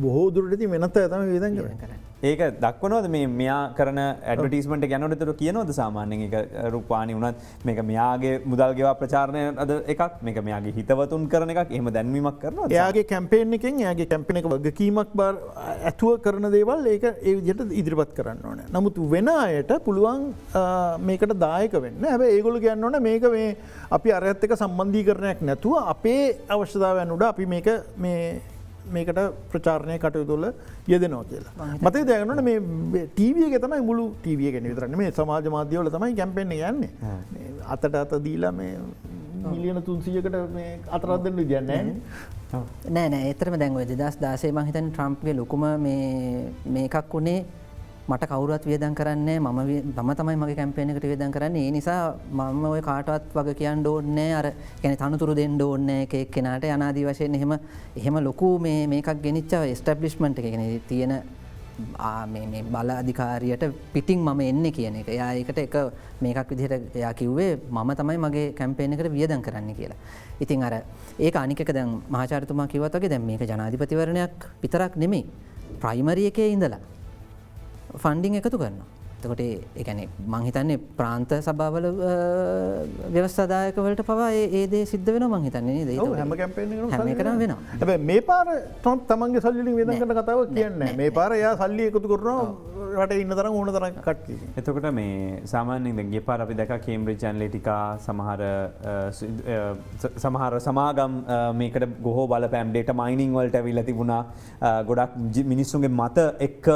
බොහෝ දුරටදී වෙනත් අය තමයි වියදම් කරන්නේ. ඒක දක්වනවද මේ මෙයා කරන ඇඩ්වර්ටයිස්මන්ට් එක යනකොට ඒතර කියනවද සාමාන්‍යයෙන් ඒක රූපවාහිනී වුණත් මේක මෙයාගේ මුදල් ගෙවා ප්‍රචාරණය අද එකක් මේක මෙයාගේ හිතවතුන් කරන එකක් එහෙම දැන්වීමක් කරනවද? එයාගේ කැම්පේන් එකෙන් එයාගේ කැම්පේන් එක වගකීමක් ඇතුව කරන දේවල් ඒක ඒ විදිහට ඉදිරිපත් කරන්න ඕනේ. නමුත් වෙන අයට පුළුවන් මේකට දායක වෙන්න. හැබැයි ඒගොල්ලෝ කියන්න ඕනේ මේක මේ අපි අරයත් එක්ක සම්බන්ධීකරණයක් නැතුව අපේ අවශ්‍යතාවයන් උඩ අපි මේකට ප්‍රචාරණය කටයුතුවල යෙදෙනවා කියලා. මතක තියාගන්න ඕනේ මේ ටීවී එකේ තමයි මුළු ටීවී එකේ විතරක් නෙමෙයි සමාජ මාධ්‍යවල තමයි කැම්පේන් එක යන්නේ. අතට දීලා මේ මිලියන 300කට මේ අතරක් දෙන්න විදියක් නැහැ නෑ ඒතරම දැන් ඔය 2016 මම හිතන්නේ ට්‍රම්ප්ගේ ලොකුම මේකක් උනේ මට කවුරුවත් වියදම් කරන්නේ මම තමයි මගේ කැම්පේන් එකට වියදම් කරන්නේ. ඒ නිසා මම ඔය කාටවත් වග කියන්න ඕනේ අර කියන්නේ තනතුරු දෙන්න ඕනේ එක එක්කෙනාට අනාදී වශයෙන් එහෙම ලොකු මේකක් ගෙනිච්ච එස්ටැබ්ලිෂ්මන්ට් එක කියන්නේ තියෙන මේ බල අධිකාරියට පිටින් මම එන්නේ කියන එක. එයා ඒකට එක මේකක් විදිහට එයා කිව්වේ මම තමයි මගේ කැම්පේන් එකට වියදම් කරන්න කියලා. ඉතින් අර ඒක අනික එක දැන් මහාචාර්යතුමා කිව්වත් වගේ දැන් මේක ජනාධිපතිවරණයක් විතරක් නෙමෙයි ප්‍රයිමරි එකේ ඉඳලා ෆන්ඩිං එකතු කරනවා. එතකොට ඒ කියන්නේ මං හිතන්නේ ප්‍රාන්ත සභාවල ව්‍යවස්ථාදායක වලට පවා ඒ දේ සිද්ධ වෙනවා මං හිතන්නේ නේද? ඒක හැම කැම්පේන් හැම එකටම වෙනවා. හැබැයි මේ පාර ට්‍රම්ප් තමන්ගේ සල්ලි වලින් වියදම් කරන කතාව කියන්නේ නැහැ. මේ පාර එයා සල්ලි එකතු කරනවා රටේ ඉන්න තරම් ඕන තරම් කට්ටිය. එතකොට මේ සාමාන්‍යයෙන් දැන් ගිය පාර අපි දැක්කා කේම්බ්‍රිජ් ඇනලිටිකා සමහර සමාගම් මේකට ගොහෝ බලපෑම් ඩේටා මයිනින් වලට ඇවිල්ලා තිබුණා. ගොඩක් මිනිස්සුන්ගේ මත එක්ක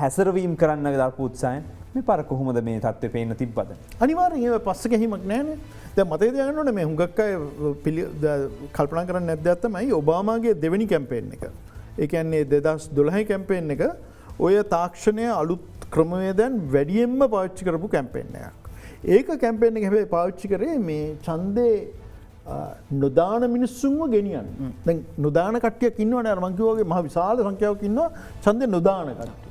හැසිරවීම කරන්න දරපු උත්සාහය මේ පාර කොහොමද මේ තත්ත්වය පේන්න තිබ්බද? අනිවාර්යෙන් ඒක පස්ස ගැහිමක් නැහැනේ. දැන් මතක තියාගන්න ඕනේ මේ හුඟක් අය කල්පනා කරන්නේ නැද්ද තමයි ඔබාමාගේ දෙවෙනි කැම්පේන් එක. ඒ කියන්නේ 2012 කැම්පේන් එක ඔය තාක්ෂණය අලුත් ක්‍රමවේදයන් වැඩියෙන්ම පාවිච්චි කරපු කැම්පේන් එකක්. ඒක කැම්පේන් එක හැබැයි පාවිච්චි කරේ මේ ඡන්දේ නොදාන මිනිස්සුන්ව ගෙනියන්න. දැන් නොදාන කට්ටියක් ඉන්නවනේ අර මං කිව්වා වගේ මහ විශාල සංඛ්‍යාවක් ඉන්නවා ඡන්දේ නොදාන කට්ටිය.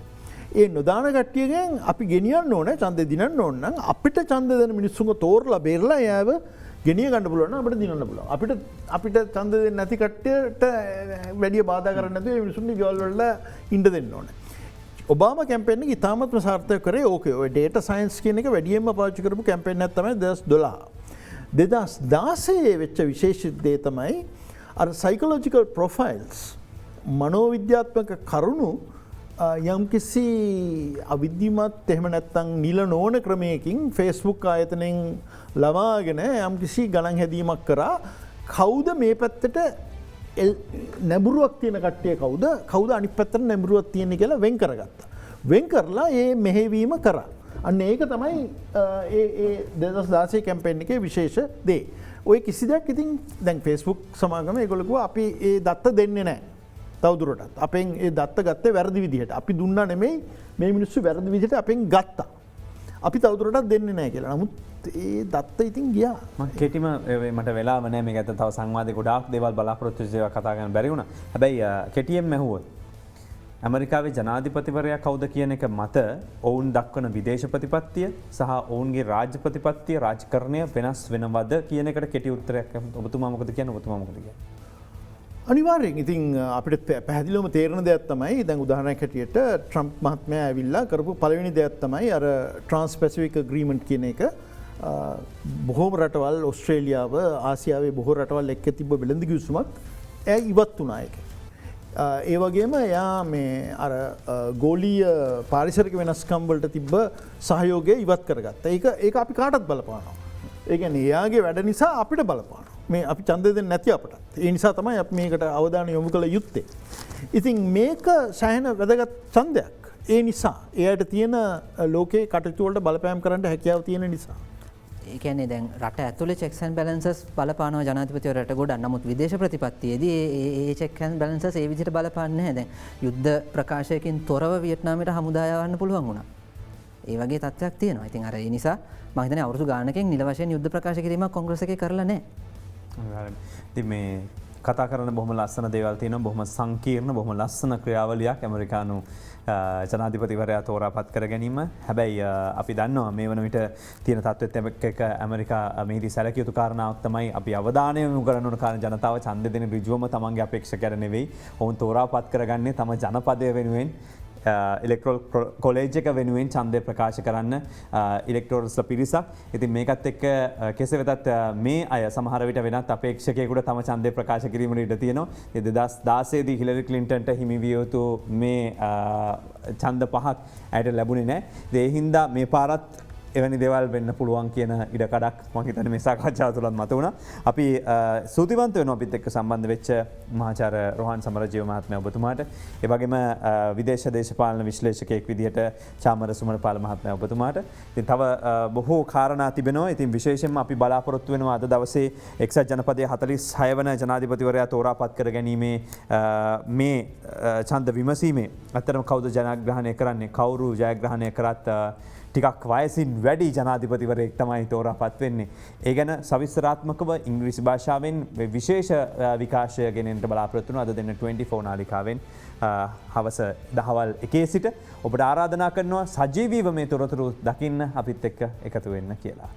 ඒ නොදාන කට්ටියගෙන් අපි ගෙනියන්න ඕනේ ඡන්දේ දිනන්න ඕන නම් අපිට ඡන්ද දෙන මිනිස්සුන්ව තෝරලා බේරලා එයාව ගෙනිය ගන්න පුළුවන් නම් අපිට දිනන්න පුළුවන්. අපිට ඡන්ද දෙන්නේ නැති කට්ටියට වැඩි බාධා කරන්න නැතුව මේ මිනිස්සුන්ගේ ගෙවල් වල ඉන්න දෙන්න ඕනේ. ඔබාමා කැම්පේන් එක ඉතාමත්ම සාර්ථක කරේ ඕකේ. ඔය ඩේටා සයන්ස් කියන එක වැඩියෙන්ම පාවිච්චි කරපු කැම්පේන් එකක් තමයි 2012. 2016 වෙච්ච විශේෂිත දේ තමයි අර සයිකොලොජිකල් ප්‍රොෆයිල්ස් මනෝවිද්‍යාත්මක කරුණු යම්කිසි අවිද්‍යමත් එහෙම නැත්තම් නිල නොවන ක්‍රමයකින් Facebook ආයතනයෙන් ලබාගෙන යම්කිසි ගණන් හැදීමක් කරා කවුද මේ පැත්තට නැඹුරුවක් තියෙන කට්ටිය කවුද අනිත් පැත්තට නැඹුරුවක් තියෙන කියලා වෙන් කරගත්තා. වෙන් කරලා ඒ මෙහෙවීම කරා. අන්න ඒක තමයි ඒ 2016 කැම්පේන් එකේ විශේෂ දේ. ඔය කිසි දෙයක් ඉතින් දැන් Facebook සමාගම ඒගොල්ලෝ කිව්වා අපි ඒ දත්ත දෙන්නේ නැහැ. තවදුරටත් අපෙන් ඒ දත්ත ගත්තේ වැරදි විදිහට. අපි දුන්නා නෙමෙයි මේ මිනිස්සු වැරදි විදිහට අපෙන් ගත්තා. අපි තවදුරටත් දෙන්නේ නැහැ කියලා. නමුත් ඒ දත්ත ඉතින් ගියා. මම කෙටිම මට වෙලාව නැහැ මේක ඇත්ත තව සංවාදේ ගොඩාක් දේවල් බලාපොරොත්තු වෙච්ච ඒවා කතා කරන්න බැරි වුණා. හැබැයි කෙටියෙන් ඇහුවොත් ඇමරිකාවේ ජනාධිපතිවරයා කවුද කියන එක මත ඔවුන් දක්වන විදේශ ප්‍රතිපත්තිය සහ ඔවුන්ගේ රාජ්‍ය ප්‍රතිපත්තිය රාජකරණය වෙනස් වෙනවද කියන එකට කෙටි උත්තරයක් ඔබතුමා මොකද කියන්නේ? ඔබතුමා මොකද කියන්නේ? අනිවාර්යෙන් ඉතින් අපිට පැහදිලම තේරණ දෙයක් තමයි දැන් උදාහරණයක් හැටියට ට්‍රම්ප් මහත්මයා ඇවිල්ලා කරපු පළවෙනි දෙයක් තමයි අර ට්‍රාන්ස් පැසිෆික් ඇග්‍රීමන්ට් කියන එක බොහෝම රටවල් ඔස්ට්‍රේලියාව ආසියාවේ බොහෝ රටවල් එක්ක තිබ්බ වෙළඳ කිවිසුමක් ඉවත් වුණා ඒක. ඒ වගේම එයා මේ අර ගෝලීය පාරිසරික වෙනස්කම් වලට තිබ්බ සහයෝගය ඉවත් කරගත්තා. ඒක අපි කාටත් බලපානවා. ඒ කියන්නේ එයාගේ වැඩ නිසා අපිට බලපානවා. මේ අපි ඡන්දය දෙන්නේ නැති අපට. ඒ නිසා තමයි අපි මේකට අවධානය යොමු කළ යුත්තේ. ඉතින් මේක සෑහෙන වැදගත් ඡන්දයක්. ඒ නිසා එයාට තියෙන ලෝකේ කටයුතු වලට බලපෑම් කරන්න හැකියාව තියෙන නිසා. ඒ කියන්නේ දැන් රට ඇතුලේ checks and balances බලපානවා ජනාධිපතිවරයාට ගොඩක්. නමුත් විදේශ ප්‍රතිපත්තියේදී ඒ checks and balances ඒ විදිහට බලපාන්නේ නැහැ. දැන් යුද්ධ ප්‍රකාශයකින් තොරව වියට්නාමයට හමුදා යවන්න පුළුවන් වුණා. ඒ වගේ තත්ත්වයක් තියෙනවා. ඉතින් අර ඒ නිසා මම හිතන්නේ අවුරුදු ගානකින් නිල වශයෙන් යුද්ධ ප්‍රකාශ කිරීමක් කොංග්‍රස් එකේ කරලා නැහැ. ඉතින් මේ කතා කරන බොහොම ලස්සන දේවල් තියෙනවා. බොහොම සංකීර්ණ බොහොම ලස්සන ක්‍රියාවලියක් ඇමරිකානු ජනාධිපතිවරයා තෝරාපත් කර ගැනීම. හැබැයි අපි දන්නවා මේ වන විට තියෙන තත්ත්වෙත් එක්ක ඇමරිකා මෙහිදී සැලකිය යුතු කාරණාවක් තමයි අපි අවධානය යොමු කරන ඕන කාරණා ජනතාව ඡන්දෙ දෙන ඍජුවම තමන්ගේ අපේක්ෂකයන් නෙවෙයි. ඔවුන් තෝරාපත් කරගන්නේ තම ජනපදය වෙනුවෙන් ඉලෙක්ට්‍රෝල් කොලේජ් එක වෙනුවෙන් ඡන්දය ප්‍රකාශ කරන්න ඉලෙක්ටෝරස්ලා පිරිසක්. ඉතින් මේකත් එක්ක කෙසේ වෙතත් මේ අය සමහර විට වෙනත් අපේක්ෂකයෙකුට තම ඡන්දය ප්‍රකාශ කිරීමට ඉඩ තියෙනවා. 2016 දී හිලරි ක්ලින්ටන්ට හිමි විය යුතු මේ ඡන්ද පහක් ඇයට ලැබුණේ නැහැ. ඒ හින්දා මේ පාරත් එවැනි දේවල් වෙන්න පුළුවන් කියන ඉඩකඩක් මම හිතන්නේ මේ සාකච්ඡාව තුලත් මත වුණා. අපි සූතිවන්ත වෙනවා අපිත් එක්ක සම්බන්ධ වෙච්ච මහාචාර්ය රෝහන් සමරජීව මහත්මයා ඔබතුමාට. ඒ වගේම විදේශ දේශපාලන විශ්ලේෂකයෙක් විදිහට චාමර සුමනපාල මහත්මයා ඔබතුමාට. ඉතින් තව බොහෝ කාරණා තිබෙනවා. ඉතින් විශේෂයෙන්ම අපි බලාපොරොත්තු වෙනවා අද දවසේ එක්සත් ජනපදයේ 46 වන ජනාධිපතිවරයා තෝරාපත් කර ගැනීමේ මේ ඡන්ද විමසීමේ අතරම කවුද ජයග්‍රහණය කරන්නේ, කවුරු ජයග්‍රහණය කරත් ටිකක් වයසින් වැඩි ජනාධිපතිවරයෙක් තමයි තෝරාපත් වෙන්නේ. ඒ ගැන සවිස්තරාත්මකව ඉංග්‍රීසි භාෂාවෙන් විශේෂ විකාශය ගෙනෙන්න බලාපොරොත්තු වෙනවා අද දෙන 24 නාලිකාවෙන් හවස 10 සිට ඔබට ආරාධනා කරනවා සජීවීව මේ තොරතුරු දකින්න අපිත් එක්ක එකතු වෙන්න කියලා.